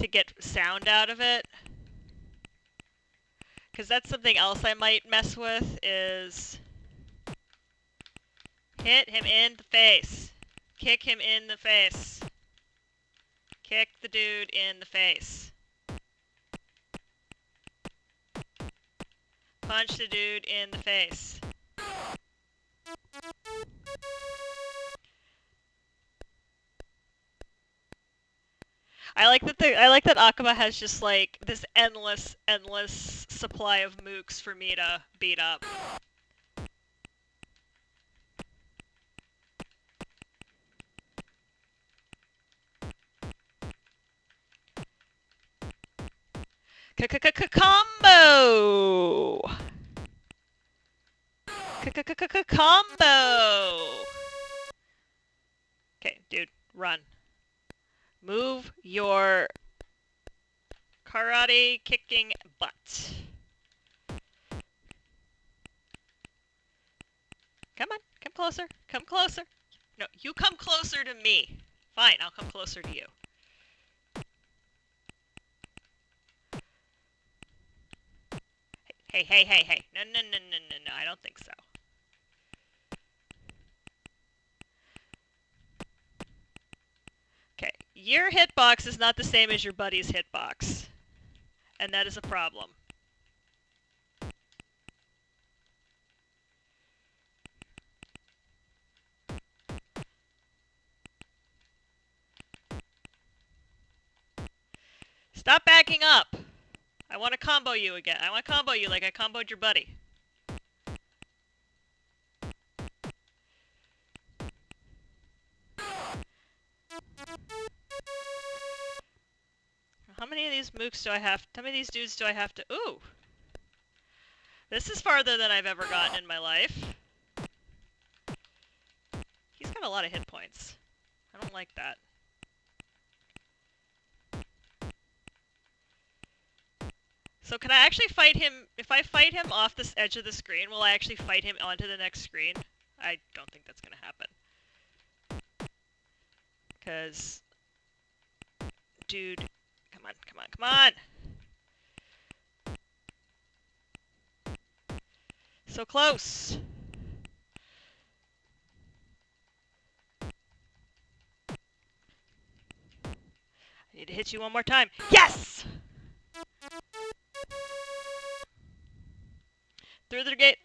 Speaker 1: to get sound out of it. Because that's something else I might mess with, is hit him in the face. Kick him in the face. Kick the dude in the face. Punch the dude in the face. I like that Akuma has just like this endless supply of mooks for me to beat up. Combo! Combo! Okay, dude, run. Move your karate kicking butt. Come on, come closer, come closer. No, you come closer to me. Fine, I'll come closer to you. Hey. No, I don't think so. Okay, your hitbox is not the same as your buddy's hitbox. And that is a problem. Stop backing up! I want to combo you again. I want to combo you like I comboed your buddy. How many of these mooks do I have? How many of these dudes do I have to... Ooh! This is farther than I've ever gotten in my life. He's got a lot of hit points. I don't like that. So can I actually fight him? If I fight him off this edge of the screen, will I actually fight him onto the next screen? I don't think that's going to happen. Because... Dude... Come on! So close! I need to hit you one more time. Yes! Through the gate!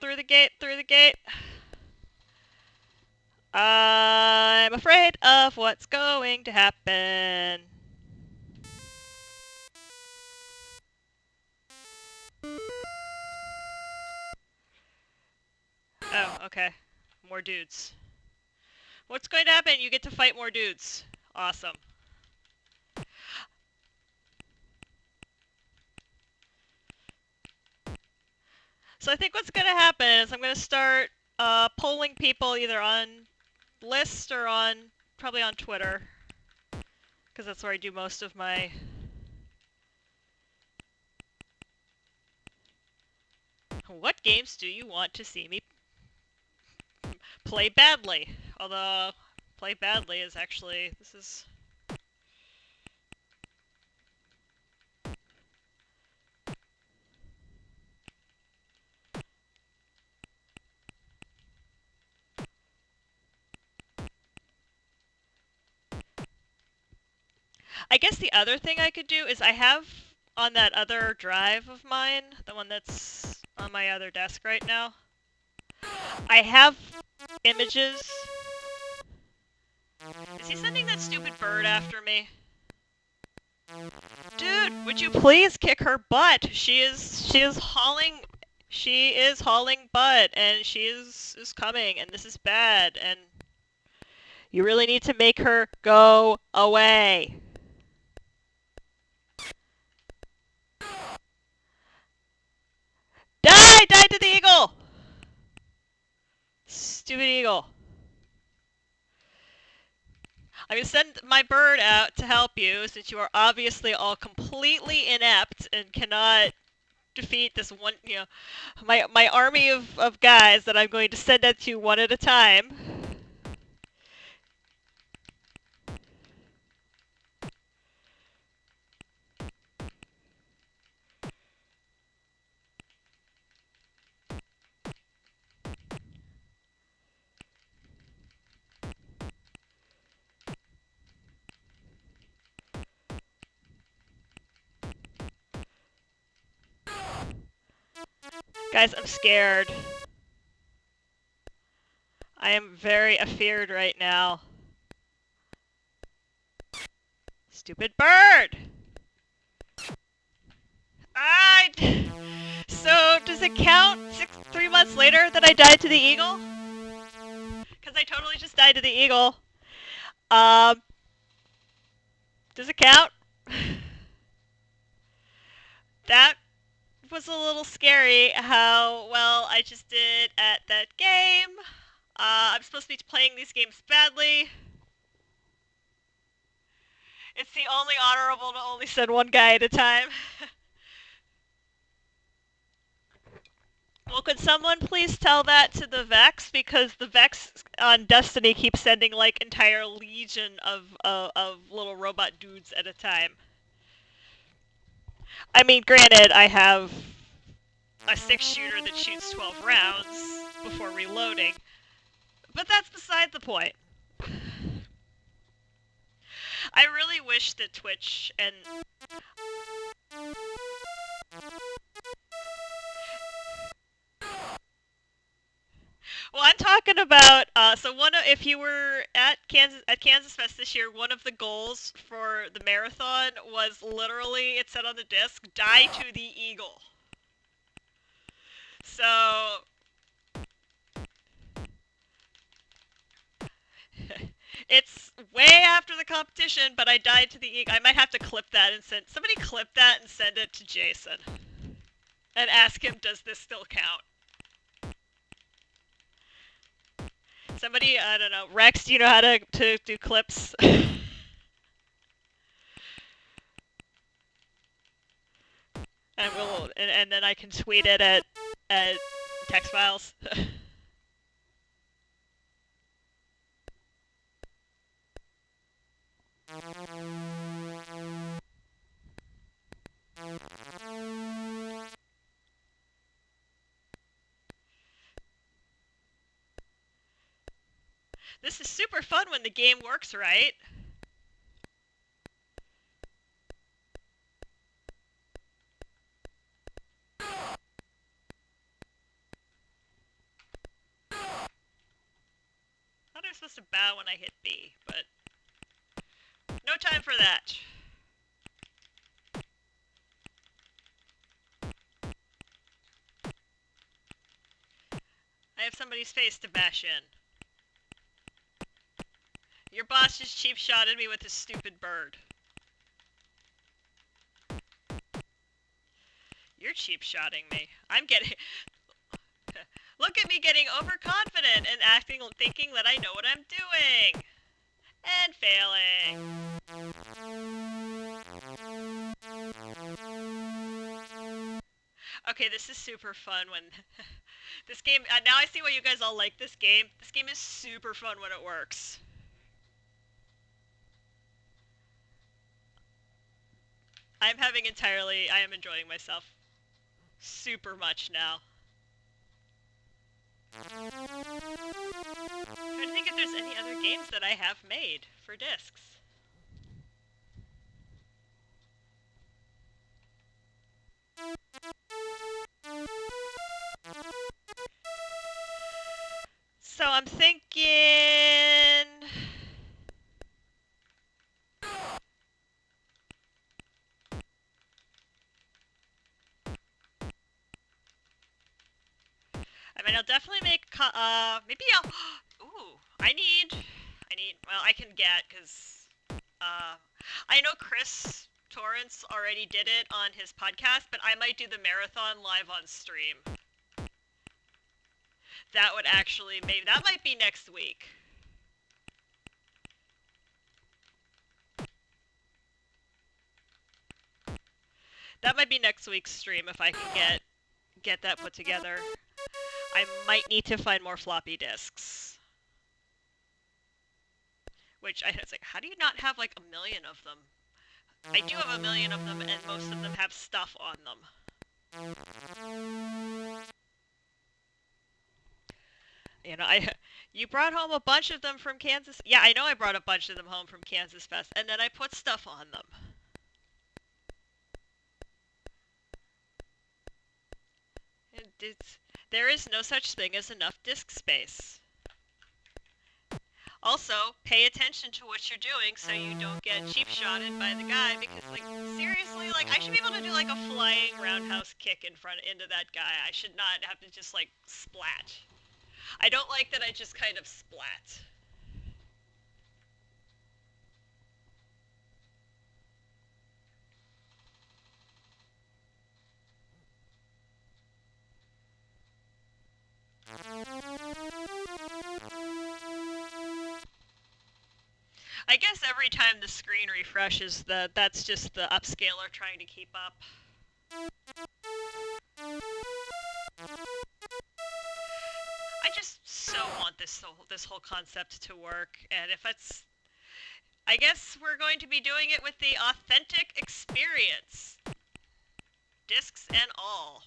Speaker 1: I'm afraid of what's going to happen. Oh, okay. More dudes. What's going to happen? You get to fight more dudes. Awesome. So I think what's going to happen is I'm going to start polling people either on list or probably on Twitter. Because that's where I do most of my... What games do you want to see me play badly? Although, play badly is actually... This is... I guess the other thing I could do is I have on that other drive of mine, the one that's on my other desk right now, I have images. Is he sending that stupid bird after me? Dude, would you please kick her butt? She is hauling butt, and she is coming, and this is bad, and you really need to make her go away. Die to the eagle! Stupid eagle. I'm going to send my bird out to help you, since you are obviously all completely inept and cannot defeat this one, my army of guys that I'm going to send at you one at a time. Guys, I'm scared. I am very afeared right now. Stupid bird! So, does it count 3 months later that I died to the eagle? Because I totally just died to the eagle. Um, does it count? That was a little scary how well I just did at that game. I'm supposed to be playing these games badly. It's the only honorable to only send one guy at a time. Well, could someone please tell that to the Vex? Because the Vex on Destiny keeps sending like entire legion of little robot dudes at a time. I mean, granted, I have a 6-shooter that shoots 12 rounds before reloading, but that's beside the point. I really wish that Twitch and well, I'm talking about if you were at Kansas Fest this year, one of the goals for the marathon was literally it said on the disc, "Die to the eagle." So it's way after the competition, but I died to the eagle. I might have to clip that and send somebody clip that and send it to Jason and ask him, does this still count? Somebody, I don't know, Rex, do you know how to do clips? And then I can tweet it at text files. This is super fun when the game works right. I thought I was supposed to bow when I hit B, but no time for that. I have somebody's face to bash in. Your boss just cheap shotted me with his stupid bird. You're cheap shotting me. I'm getting... Look at me getting overconfident and thinking that I know what I'm doing! And failing. Okay, this is super fun when... this game... now I see why you guys all like this game. This game is super fun when it works. I am enjoying myself super much now. I'm trying to think if there's any other games that I have made for discs. So I'm thinking... I mean, I'll definitely make, maybe I'll, ooh, well, I can get, because, I know Chris Torrance already did it on his podcast, but I might do the marathon live on stream. That would actually, that might be next week. That might be next week's stream if I can get that put together. I might need to find more floppy disks. Which, it's like, how do you not have like 1 million of them? I do have 1 million of them, and most of them have stuff on them. You know, you brought home a bunch of them from Kansas. Yeah, I know I brought a bunch of them home from Kansas Fest, and then I put stuff on them. There is no such thing as enough disk space. Also, pay attention to what you're doing so you don't get cheap-shotted by the guy, because, like, seriously, like, I should be able to do, like, a flying roundhouse kick into that guy. I should not have to just, like, splat. I don't like that I just kind of splat. I guess every time the screen refreshes, that's just the upscaler trying to keep up. I just so want this whole concept to work, and if it's, I guess we're going to be doing it with the authentic experience, discs and all.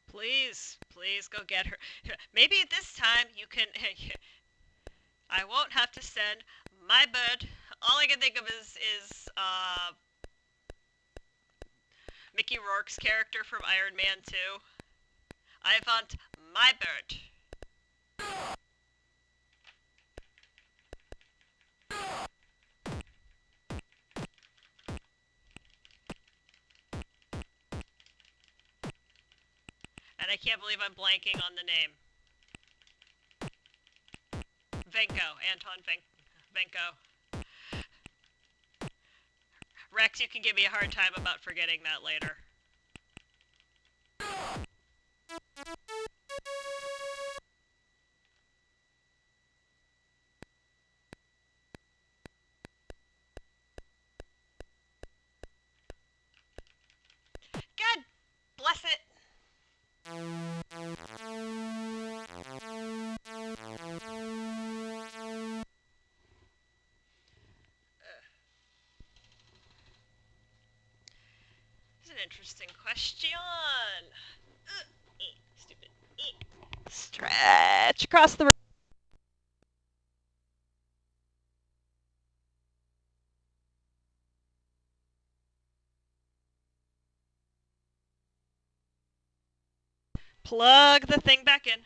Speaker 1: Please, please go get her. Maybe this time you can. I won't have to send my bird. All I can think of is Mickey Rourke's character from Iron Man 2. I want my bird. And I can't believe I'm blanking on the name. Anton Venko. Rex, you can give me a hard time about forgetting that later. God bless it. This is an interesting question. Stupid. Stretch across the room. Plug the thing back in.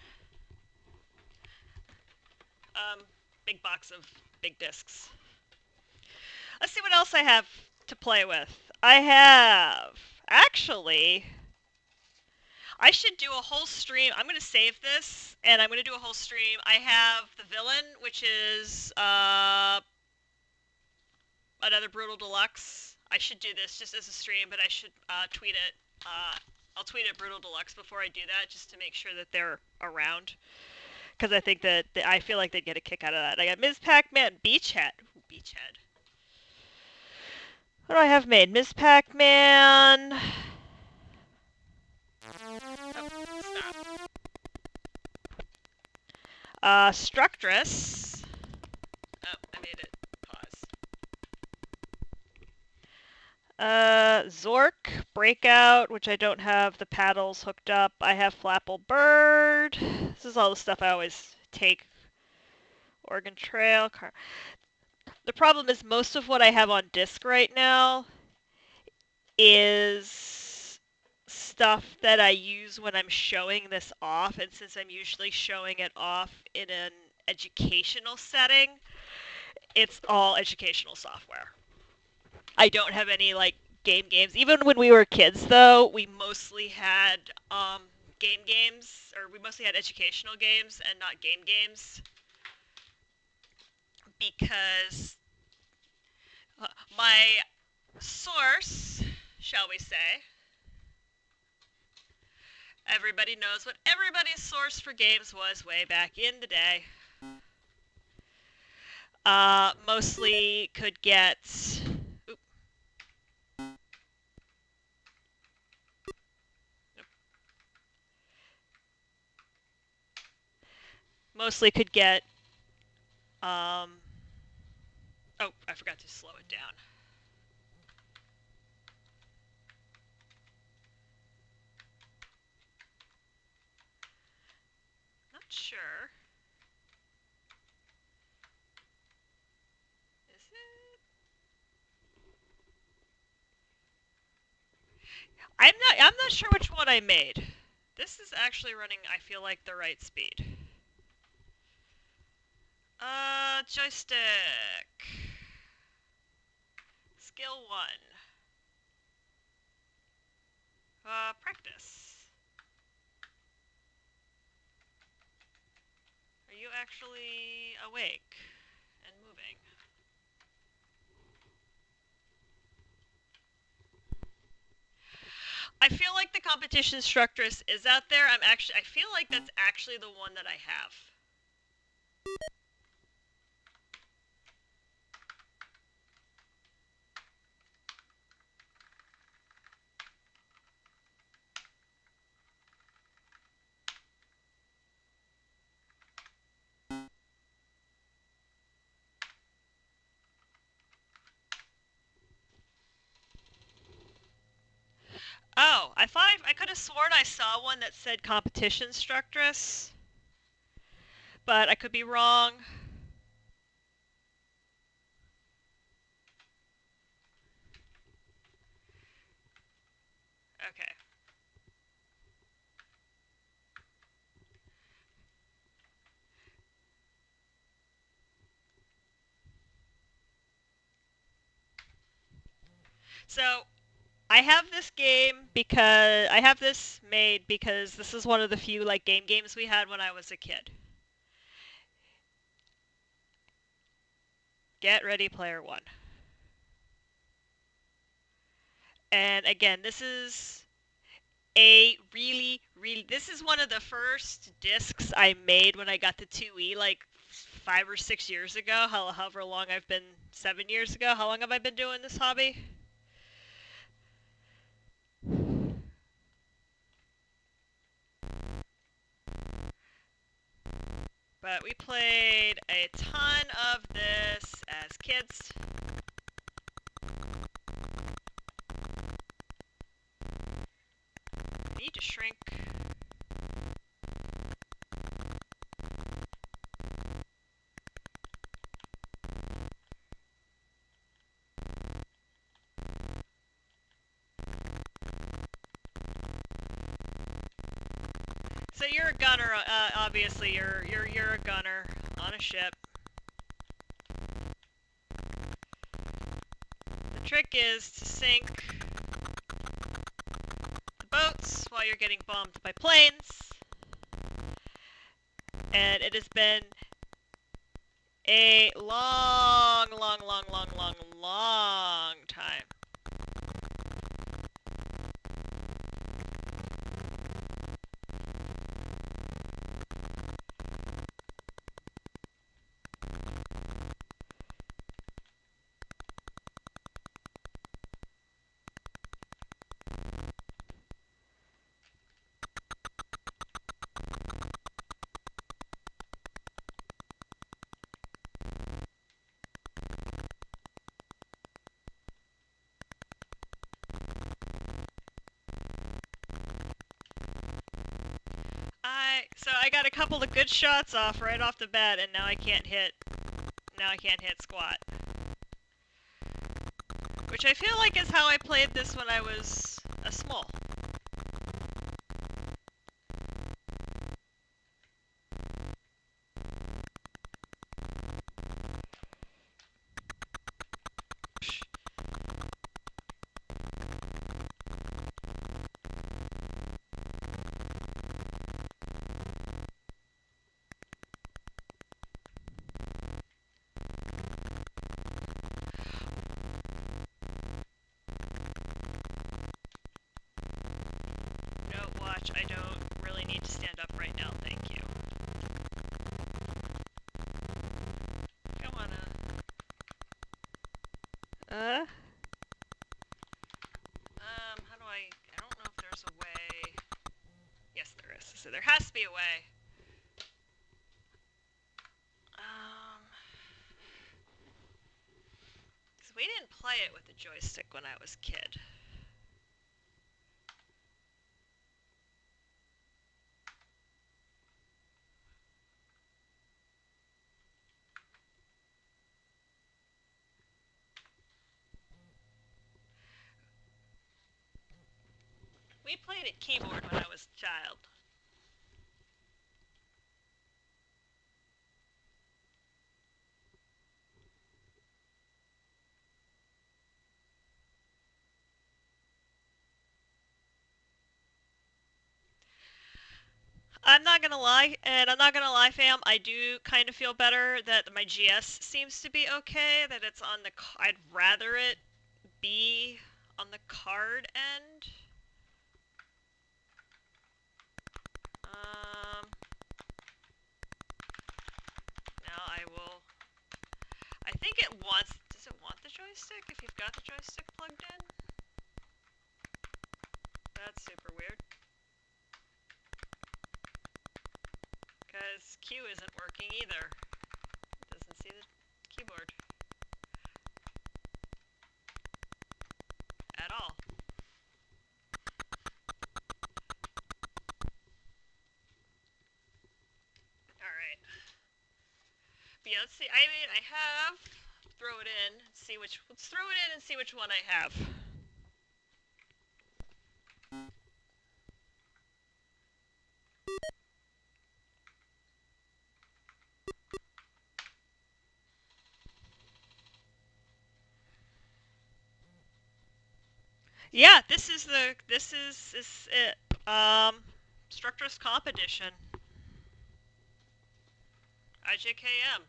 Speaker 1: Big box of big discs. Let's see what else I have to play with. Actually, I should do a whole stream. I'm going to save this, and I'm going to do a whole stream. I have the villain, which is another Brutal Deluxe. I should do this just as a stream, but I should tweet it. I'll tweet at Brutal Deluxe before I do that, just to make sure that they're around. Because I think that I feel like they'd get a kick out of that. I got Ms. Pac-Man, Beachhead. Ooh, Beachhead. What do I have made? Ms. Pac-Man. Oh, stop. Structress. Oh, I made it pause. Zork, Breakout, which I don't have the paddles hooked up. I have Flapple Bird. This is all the stuff I always take. Oregon Trail. The problem is most of what I have on disc right now is stuff that I use when I'm showing this off, and since I'm usually showing it off in an educational setting, it's all educational software. I don't have any, like, games. Even when we were kids, though, we mostly had games, or we mostly had educational games and not game games, because my source, shall we say, everybody knows what everybody's source for games was way back in the day. Mostly could get mostly could get. Oh, I forgot to slow it down. Not sure. Is it? I'm not sure which one I made. This is actually running, I feel like, the right speed. Joystick. Skill 1. Practice. Are you actually awake and moving? I feel like the competition instructress is out there. I feel like that's actually the one that I have. Oh, I could have sworn I saw one that said competition instructress, but I could be wrong. Okay. So, I have this game because I have this made because this is one of the few like games we had when I was a kid. Get Ready Player One. And again, this is this is one of the first discs I made when I got the 2E like 5 or 6 years ago. However long I've been 7 years ago. How long have I been doing this hobby? But we played a ton of this as kids. I need to shrink. So you're a gunner, obviously. You're a gunner on a ship. The trick is to sink the boats while you're getting bombed by planes. And it has been a long time. So I got a couple of good shots off right off the bat, and now I can't hit. Now I can't hit squat. Which I feel like is how I played this when I was a small. No, watch, I don't really need to stand up right now, thank you. Come on, how do I don't know if there's a way. Yes, there is. So there has to be a way. play it with a joystick when I was a kid. We played it keyboard when I was a child. I'm not gonna lie, and I'm not gonna lie, fam. I do kind of feel better that my GS seems to be okay. That it's on the. I'd rather it be on the card end. Now I will. I think it wants. Does it want the joystick if you've got the joystick plugged in? That's super weird. Because Q isn't working either. It doesn't see the keyboard at all. Alright. But yeah, let's see. I mean, I have. Throw it in. See which. Let's throw it in and see which one I have. Yeah, this is it. Structurist Comp Edition. IJKM.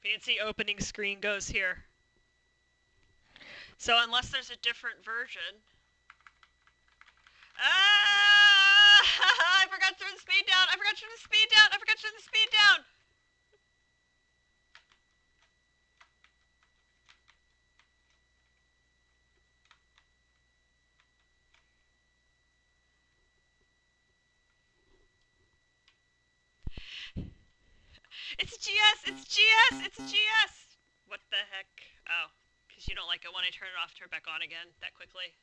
Speaker 1: Fancy opening screen goes here. So unless there's a different version. Ah! I forgot to turn the speed down! I forgot to turn the speed down! I forgot to turn the speed down! It's GS! It's GS! It's GS! What the heck? Oh, because you don't like it when I turn it off, turn it back on again that quickly.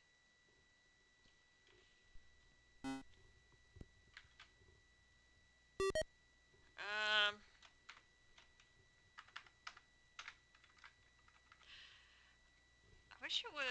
Speaker 1: I wish it would.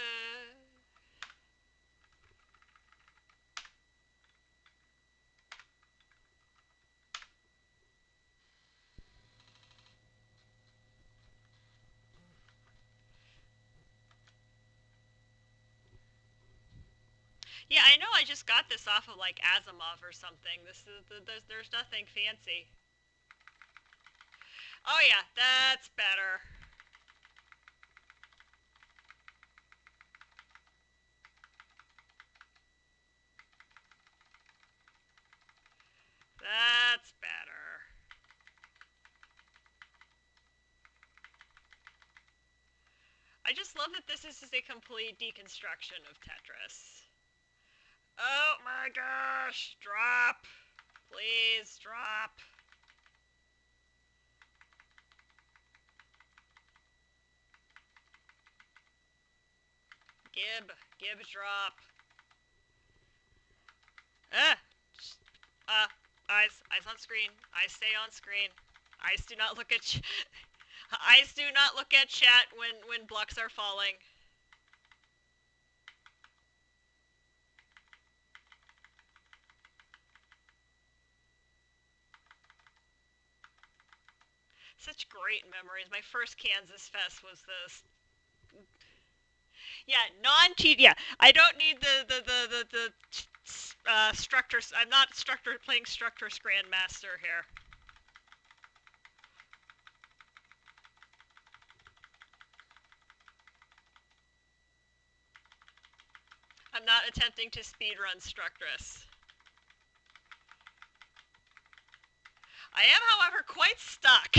Speaker 1: Yeah, I know I just got this off of like Asimov or something. There's nothing fancy. Oh yeah, that's better. That's better. I just love that this is just a complete deconstruction of Tetris. Oh my gosh, drop. Please, drop. Gib, drop. Ah! Eyes on screen. Eyes stay on screen. Eyes do not look at eyes do not look at chat when blocks are falling. Such great memories. My first Kansas Fest was this. Yeah, non-cheat. Yeah, I don't need the Structures. I'm not playing Structures Grandmaster here. I'm not attempting to speedrun Structress. I am, however, quite stuck.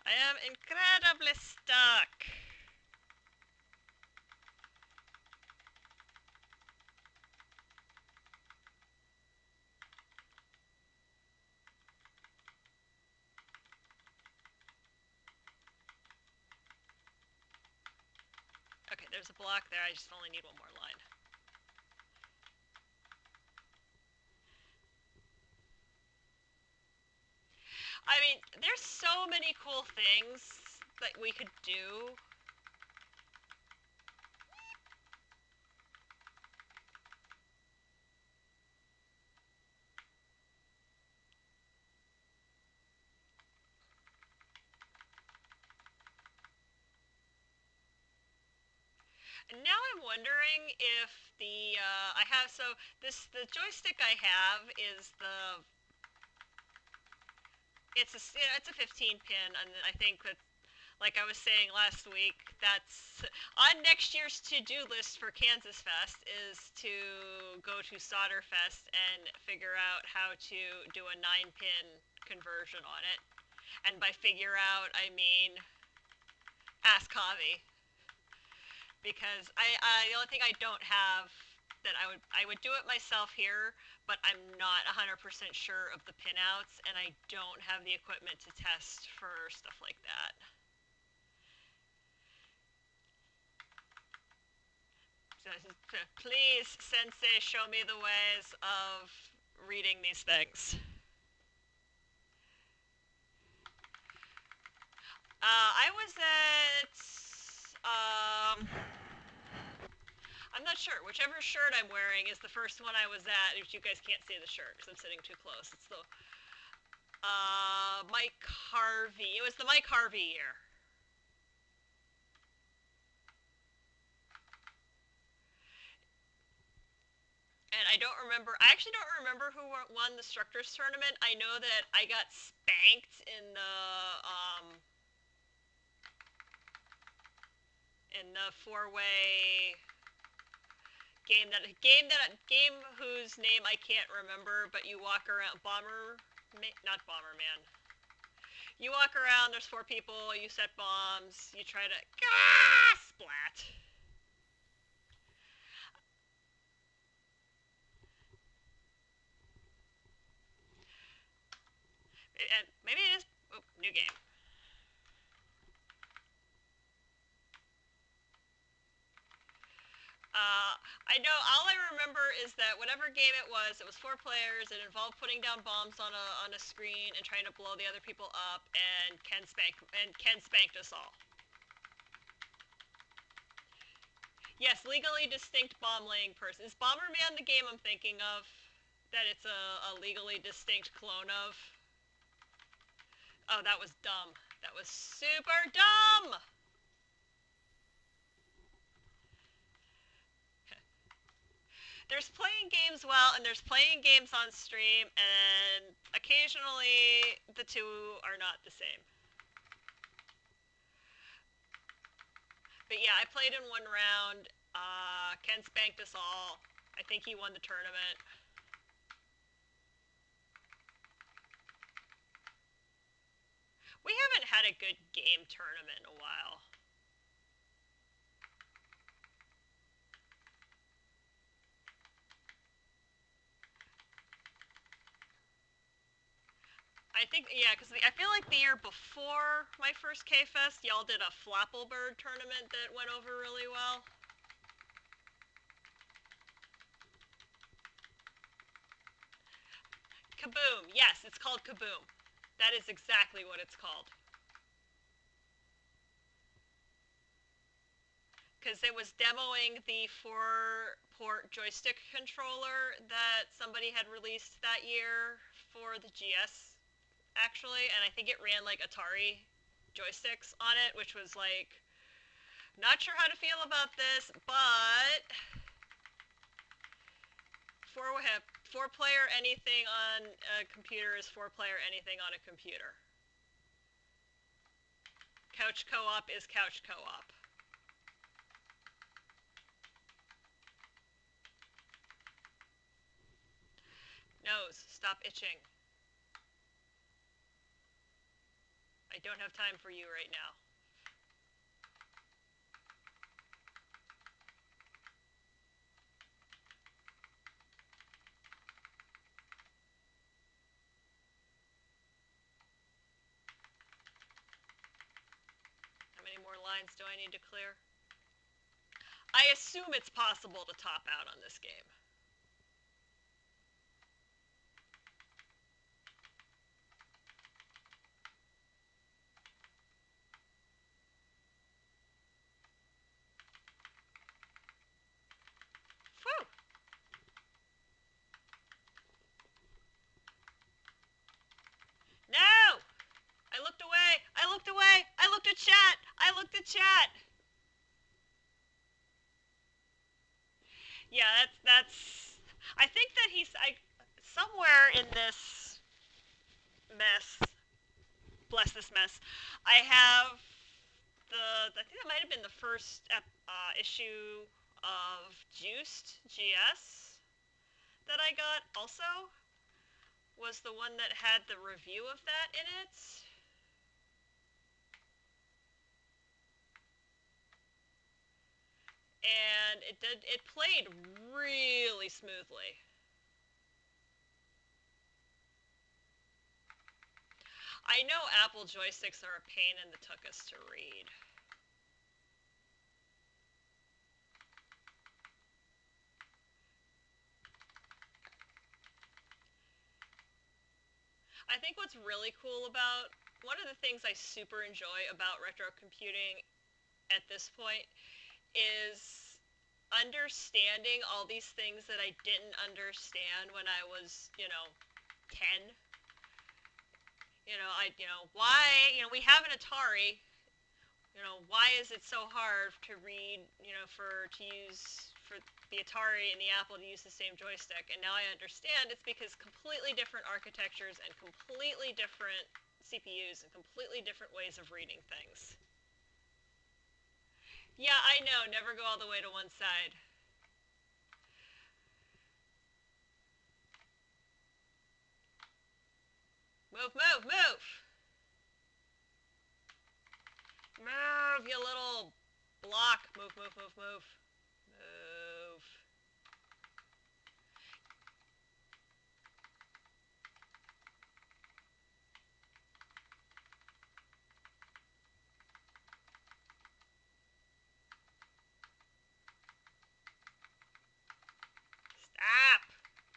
Speaker 1: I am incredibly stuck. there's a block there. I just only need one more line. I mean, there's so many cool things that we could do. And now I'm wondering if I have, so the joystick I have is it's a 15 pin, and I think that, like I was saying last week, that's on next year's to-do list for Kansas Fest is to go to Solder Fest and figure out how to do a 9-pin conversion on it. And by figure out, I mean ask Javi, because the only thing I don't have that I would do it myself here, but I'm not 100% sure of the pinouts, and I don't have the equipment to test for stuff like that. So, please, Sensei, show me the ways of reading these things. I was at I'm not sure. Whichever shirt I'm wearing is the first one I was at. If you guys can't see the shirt because I'm sitting too close. It's the Mike Harvey. It was the Mike Harvey year. And I actually don't remember who won the Structures tournament. I know that I got spanked in the four-way game whose name I can't remember, but you walk around, not Bomberman. You walk around, there's 4 people, you set bombs, you try to, splat. And maybe it is, new game. I know, all I remember is that whatever game it was 4 players, it involved putting down bombs on a screen and trying to blow the other people up, and Ken spanked us all. Yes, legally distinct bomb laying person. Is Bomberman the game I'm thinking of? That it's a legally distinct clone of? Oh, that was dumb. That was super dumb! There's playing games well, and there's playing games on stream, and occasionally the two are not the same. But yeah, I played in one round. Ken spanked us all. I think he won the tournament. We haven't had a good game tournament in a while. I think, yeah, because I feel like the year before my first K-Fest, y'all did a Flappelbird tournament that went over really well. Kaboom! Yes, it's called Kaboom. That is exactly what it's called. Because it was demoing the 4-port joystick controller that somebody had released that year for the GS, actually, and I think it ran like Atari joysticks on it, which was like, not sure how to feel about this, but 4-player anything on a computer is 4-player anything on a computer. Couch co-op is couch co-op. Nose, stop itching. I don't have time for you right now. How many more lines do I need to clear? I assume it's possible to top out on this game. Whew! No! I looked away! I looked away! I looked at chat! I looked at chat! Yeah, that's. I think that somewhere in this mess, bless this mess, I have I think that might have been the first issue of Juiced GS that I got also, was the one that had the review of that in it. And it played really smoothly. I know Apple joysticks are a pain in the tuchus to read. I think what's really cool about, one of the things I super enjoy about retro computing at this point is understanding all these things that I didn't understand when I was, 10. Why, we have an Atari, why is it so hard to read, for the Atari and the Apple to use the same joystick? And now I understand it's because completely different architectures and completely different CPUs and completely different ways of reading things. Yeah, I know, never go all the way to one side. Move, move, move! Move, you little block. Move, move, move, move. Move. Stop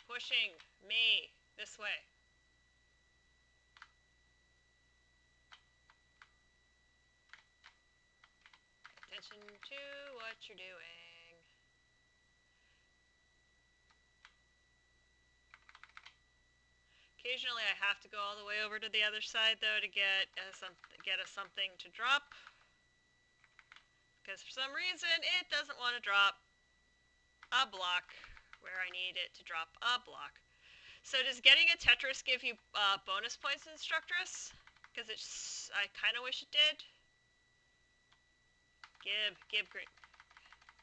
Speaker 1: pushing me this way. Attention to what you're doing. Occasionally I have to go all the way over to the other side though to get us something to drop. Because for some reason it doesn't want to drop a block where I need it to drop a block. So does getting a Tetris give you bonus points in Instructress? Because I kind of wish it did. Give green.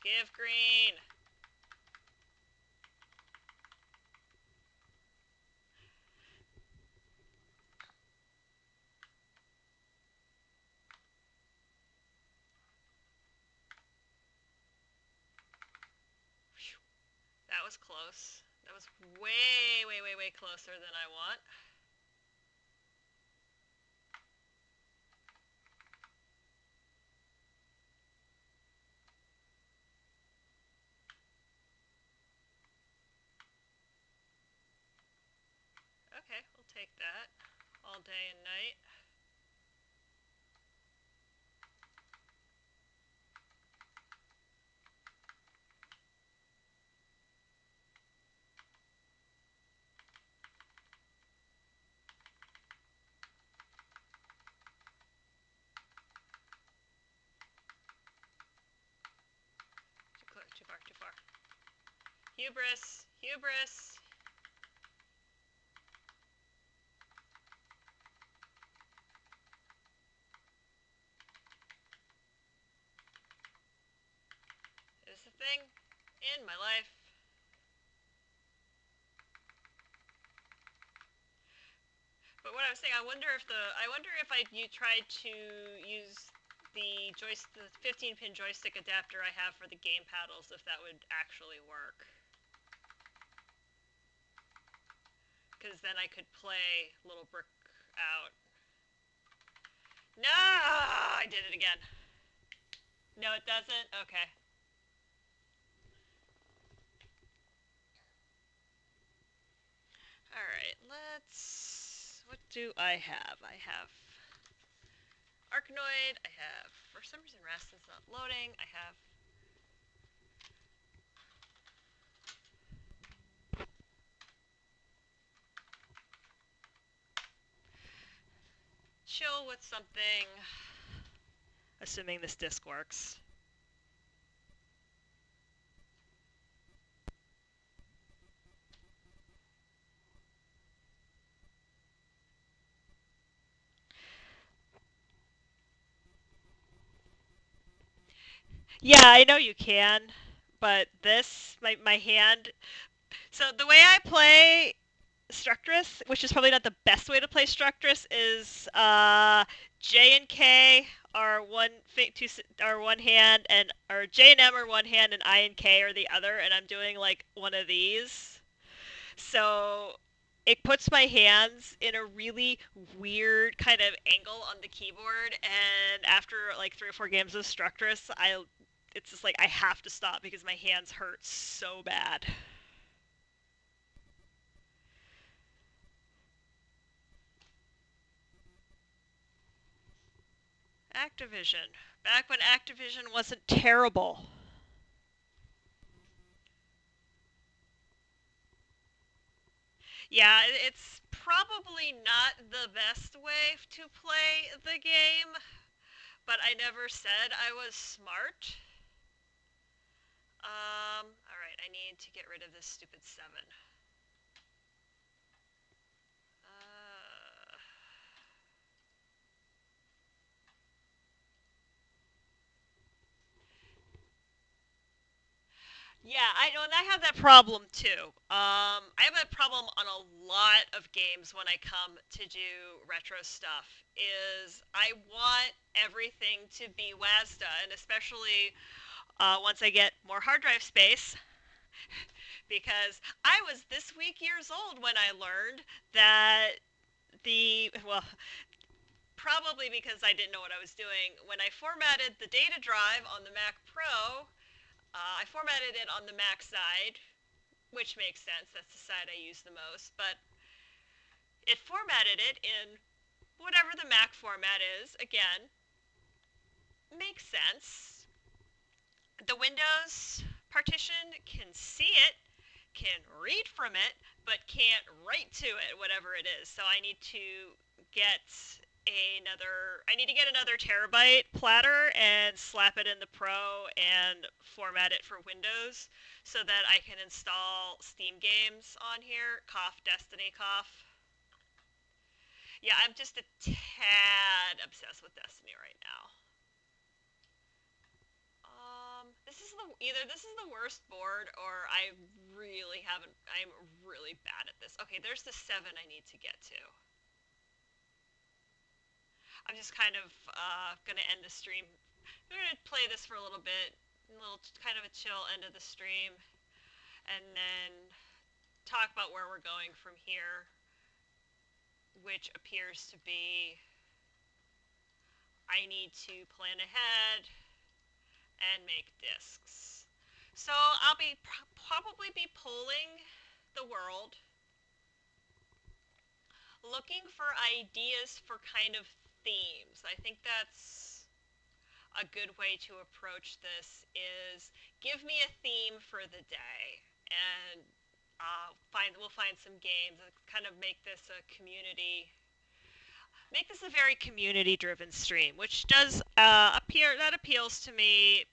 Speaker 1: Give green. That was close. That was way, way, way, way closer than I want. Okay, we'll take that all day and night. Too far, too far. Hubris, hubris. Is the thing in my life. But what I was saying, I wonder if you tried to use the 15-pin joystick adapter I have for the game paddles, if that would actually work. Because then I could play Little Brick out. No! I did it again. No, it doesn't? Okay. What do I have? I have Arkanoid. I have, for some reason, Rastin's not loading. I have chill with something, assuming this disc works. Yeah, I know you can, but my hand. So the way I play Structress, which is probably not the best way to play Structress, is J and K are one hand, and or J and M are one hand, and I and K are the other, and I'm doing like one of these. So it puts my hands in a really weird kind of angle on the keyboard, and after like 3 or 4 games of Structress, it's just like I have to stop because my hands hurt so bad. Activision. Back when Activision wasn't terrible. Yeah, it's probably not the best way to play the game, but I never said I was smart. Alright, I need to get rid of this stupid 7. Uh, yeah, I know, and I have that problem too. I have that problem on a lot of games when I come to do retro stuff. Is I want everything to be WASDA, and especially once I get more hard drive space, because I was this week years old when I learned that well, probably because I didn't know what I was doing, when I formatted the data drive on the Mac Pro, I formatted it on the Mac side, which makes sense, that's the side I use the most, but it formatted it in whatever the Mac format is, again, makes sense. The Windows partition can see it, can read from it, but can't write to it, whatever it is. So I need to get another terabyte platter and slap it in the Pro and format it for Windows so that I can install Steam games on here. Cough, Destiny, cough. Yeah, I'm just a tad obsessed with Destiny right now. Either this is the worst board or I really haven't. I'm really bad at this. Okay, there's the 7 I need to get to. I'm just kind of gonna end the stream. We're gonna play this for a little bit, a little kind of a chill end of the stream, and then talk about where we're going from here, which appears to be I need to plan ahead and make discs. So I'll be probably be polling the world, looking for ideas for kind of themes. I think that's a good way to approach this is give me a theme for the day, and we'll find some games and kind of make this a very community driven stream, which does appeals to me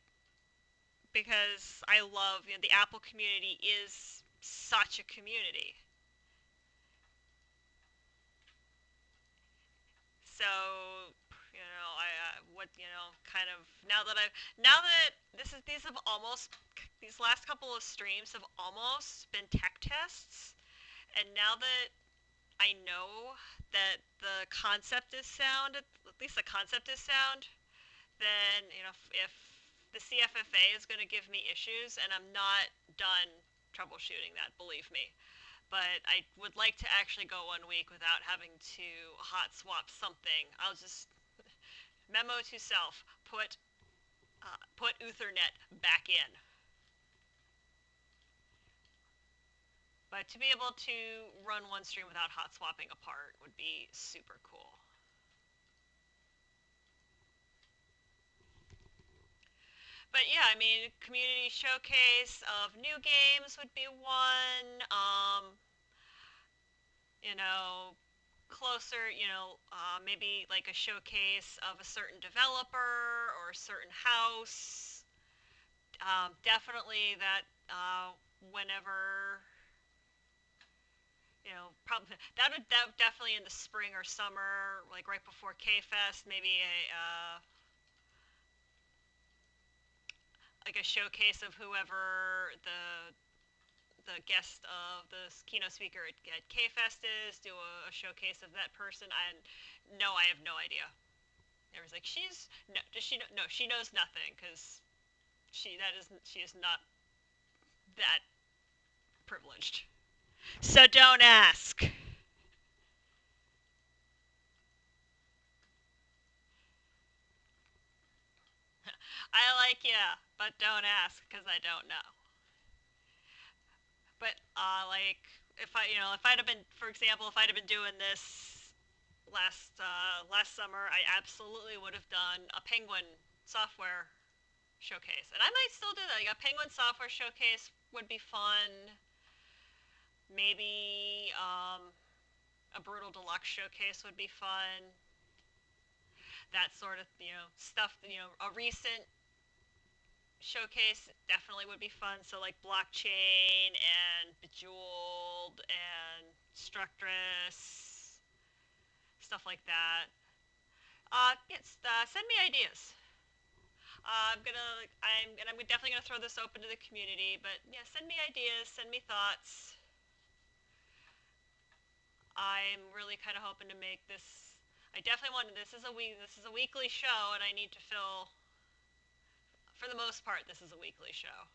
Speaker 1: because I love, the Apple community is such a community. So, kind of now that these last couple of streams have almost been tech tests, and now that I know that the concept is sound, at least the concept is sound, then, if the CFFA is going to give me issues, and I'm not done troubleshooting that, believe me. But I would like to actually go 1 week without having to hot swap something. I'll just memo to self, put Ethernet back in. But To be able to run one stream without hot swapping apart would be super cool. But yeah, I mean, community showcase of new games would be one. You know, closer, maybe like a showcase of a certain developer or a certain house. Definitely that whenever, probably that definitely in the spring or summer, like right before K Fest, maybe like a showcase of whoever the guest of the keynote speaker at K Fest is. Do a showcase of that person. No, I have no idea. Everyone's like, she's no. Does she know? No, she knows nothing because she is not that privileged. So don't ask. I like yeah, but don't ask because I don't know. But like if I'd have been, for example, if I'd have been doing this last summer, I absolutely would have done a Penguin software showcase, and I might still do that. Like a Penguin software showcase would be fun. Maybe a Brutal Deluxe showcase would be fun. That sort of stuff. A recent showcase definitely would be fun. So like blockchain and Bejeweled and Structress, stuff like that. Yes, send me ideas. I'm definitely gonna throw this open to the community, but yeah, send me ideas, send me thoughts. I'm really kind of hoping to make this. I definitely want this is a weekly show, and I need to fill. For the most part, this is a weekly show.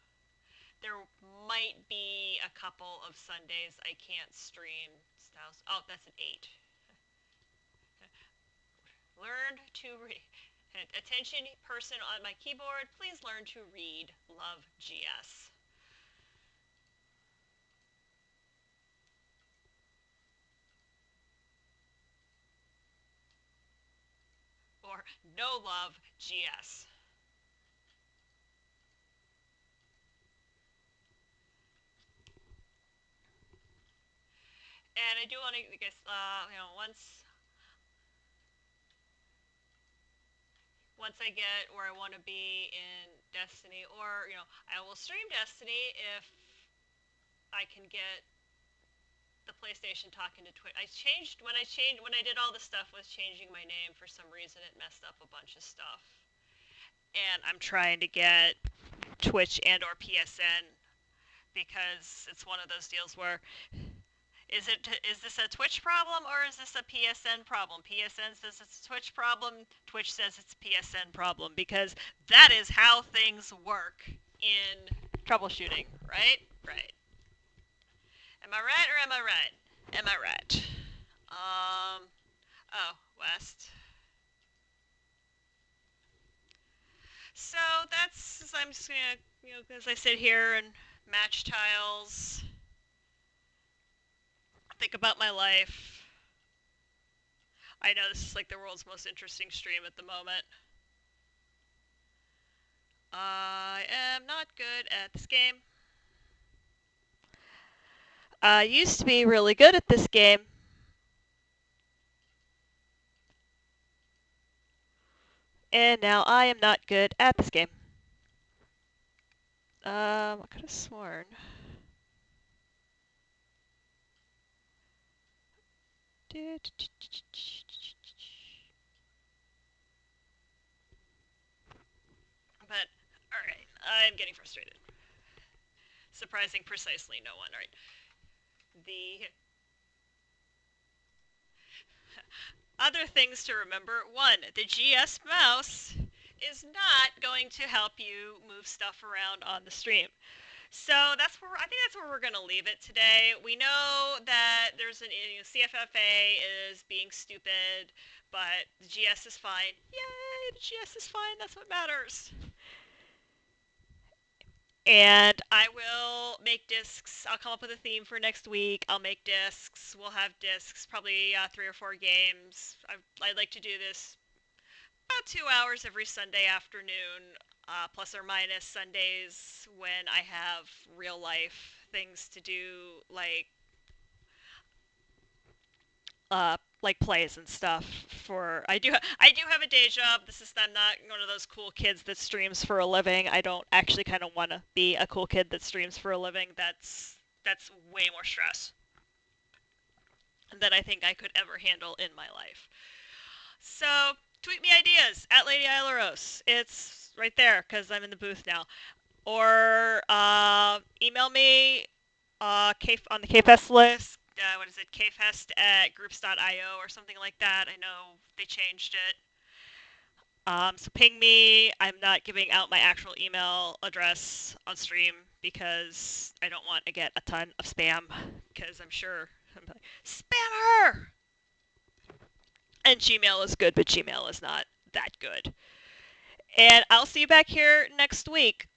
Speaker 1: There might be a couple of Sundays I can't stream. Oh, that's an 8. Learn to read. Attention person on my keyboard, please learn to read Love GS. Or No Love GS. And I do want to, I guess, once I get where I want to be in Destiny, or I will stream Destiny if I can get the PlayStation talking to Twitch. When I did all the stuff with changing my name. For some reason, it messed up a bunch of stuff, and I'm trying to get Twitch and or PSN because it's one of those deals where is this a Twitch problem or is this a PSN problem? PSN says it's a Twitch problem, Twitch says it's a PSN problem, because that is how things work in troubleshooting, right? Right. Am I right or am I right? Am I right? Oh, West. So that's, I'm just gonna, as I sit here and match tiles, think about my life. I know this is like the world's most interesting stream at the moment. I am not good at this game. I used to be really good at this game. And now I am not good at this game. I could have sworn. But, alright, I'm getting frustrated. Surprising precisely no one, right? The other things to remember: 1, the GS mouse is not going to help you move stuff around on the stream. So I think that's where we're going to leave it today. We know that there's CFFA is being stupid, but the GS is fine. Yay, the GS is fine. That's what matters. And I will make discs. I'll come up with a theme for next week. I'll make discs. We'll have discs, probably 3 or 4 games. I'd like to do this about 2 hours every Sunday afternoon, plus or minus Sundays when I have real life things to do, like plays and stuff. For I do have a day job. I'm not one of those cool kids that streams for a living. I don't actually kind of want to be a cool kid that streams for a living. That's way more stress than I think I could ever handle in my life. So tweet me ideas at Lady Ilaros. It's right there because I'm in the booth now. Or email me on the KFest list. What is it? KFest at groups.io or something like that. I know they changed it. So ping me. I'm not giving out my actual email address on stream because I don't want to get a ton of spam. Because I'm sure I'm like, spam her. And Gmail is good, but Gmail is not that good. And I'll see you back here next week.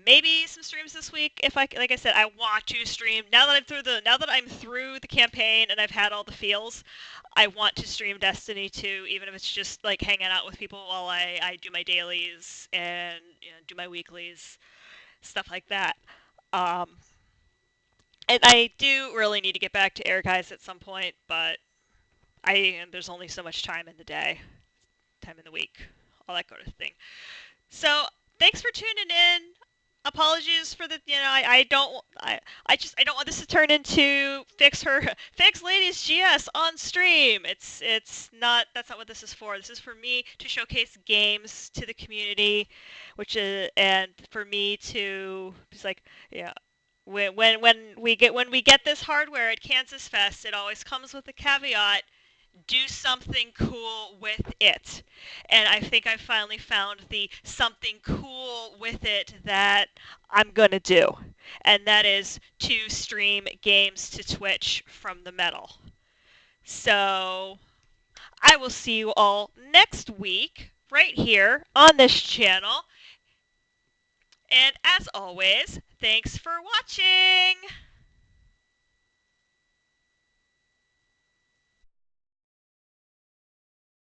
Speaker 1: Maybe some streams this week if like I said, I want to stream now that I'm through the campaign and I've had all the feels. I want to stream Destiny 2, even if it's just like hanging out with people while I do my dailies and do my weeklies, stuff like that. Um, and I do really need to get back to Air Guys at some point, but there's only so much time in the day, time in the week, all that kind of thing. So thanks for tuning in. Apologies for the I don't want this to turn into fix ladies GS on stream. It's not That's not what this is for. This is for me to showcase games to the community, which is and for me to just like yeah. When we get this hardware at Kansas Fest, it always comes with a caveat: do something cool with it. And I think I finally found the something cool with it that I'm going to do. And that is to stream games to Twitch from the metal. So I will see you all next week right here on this channel. And as always, thanks for watching!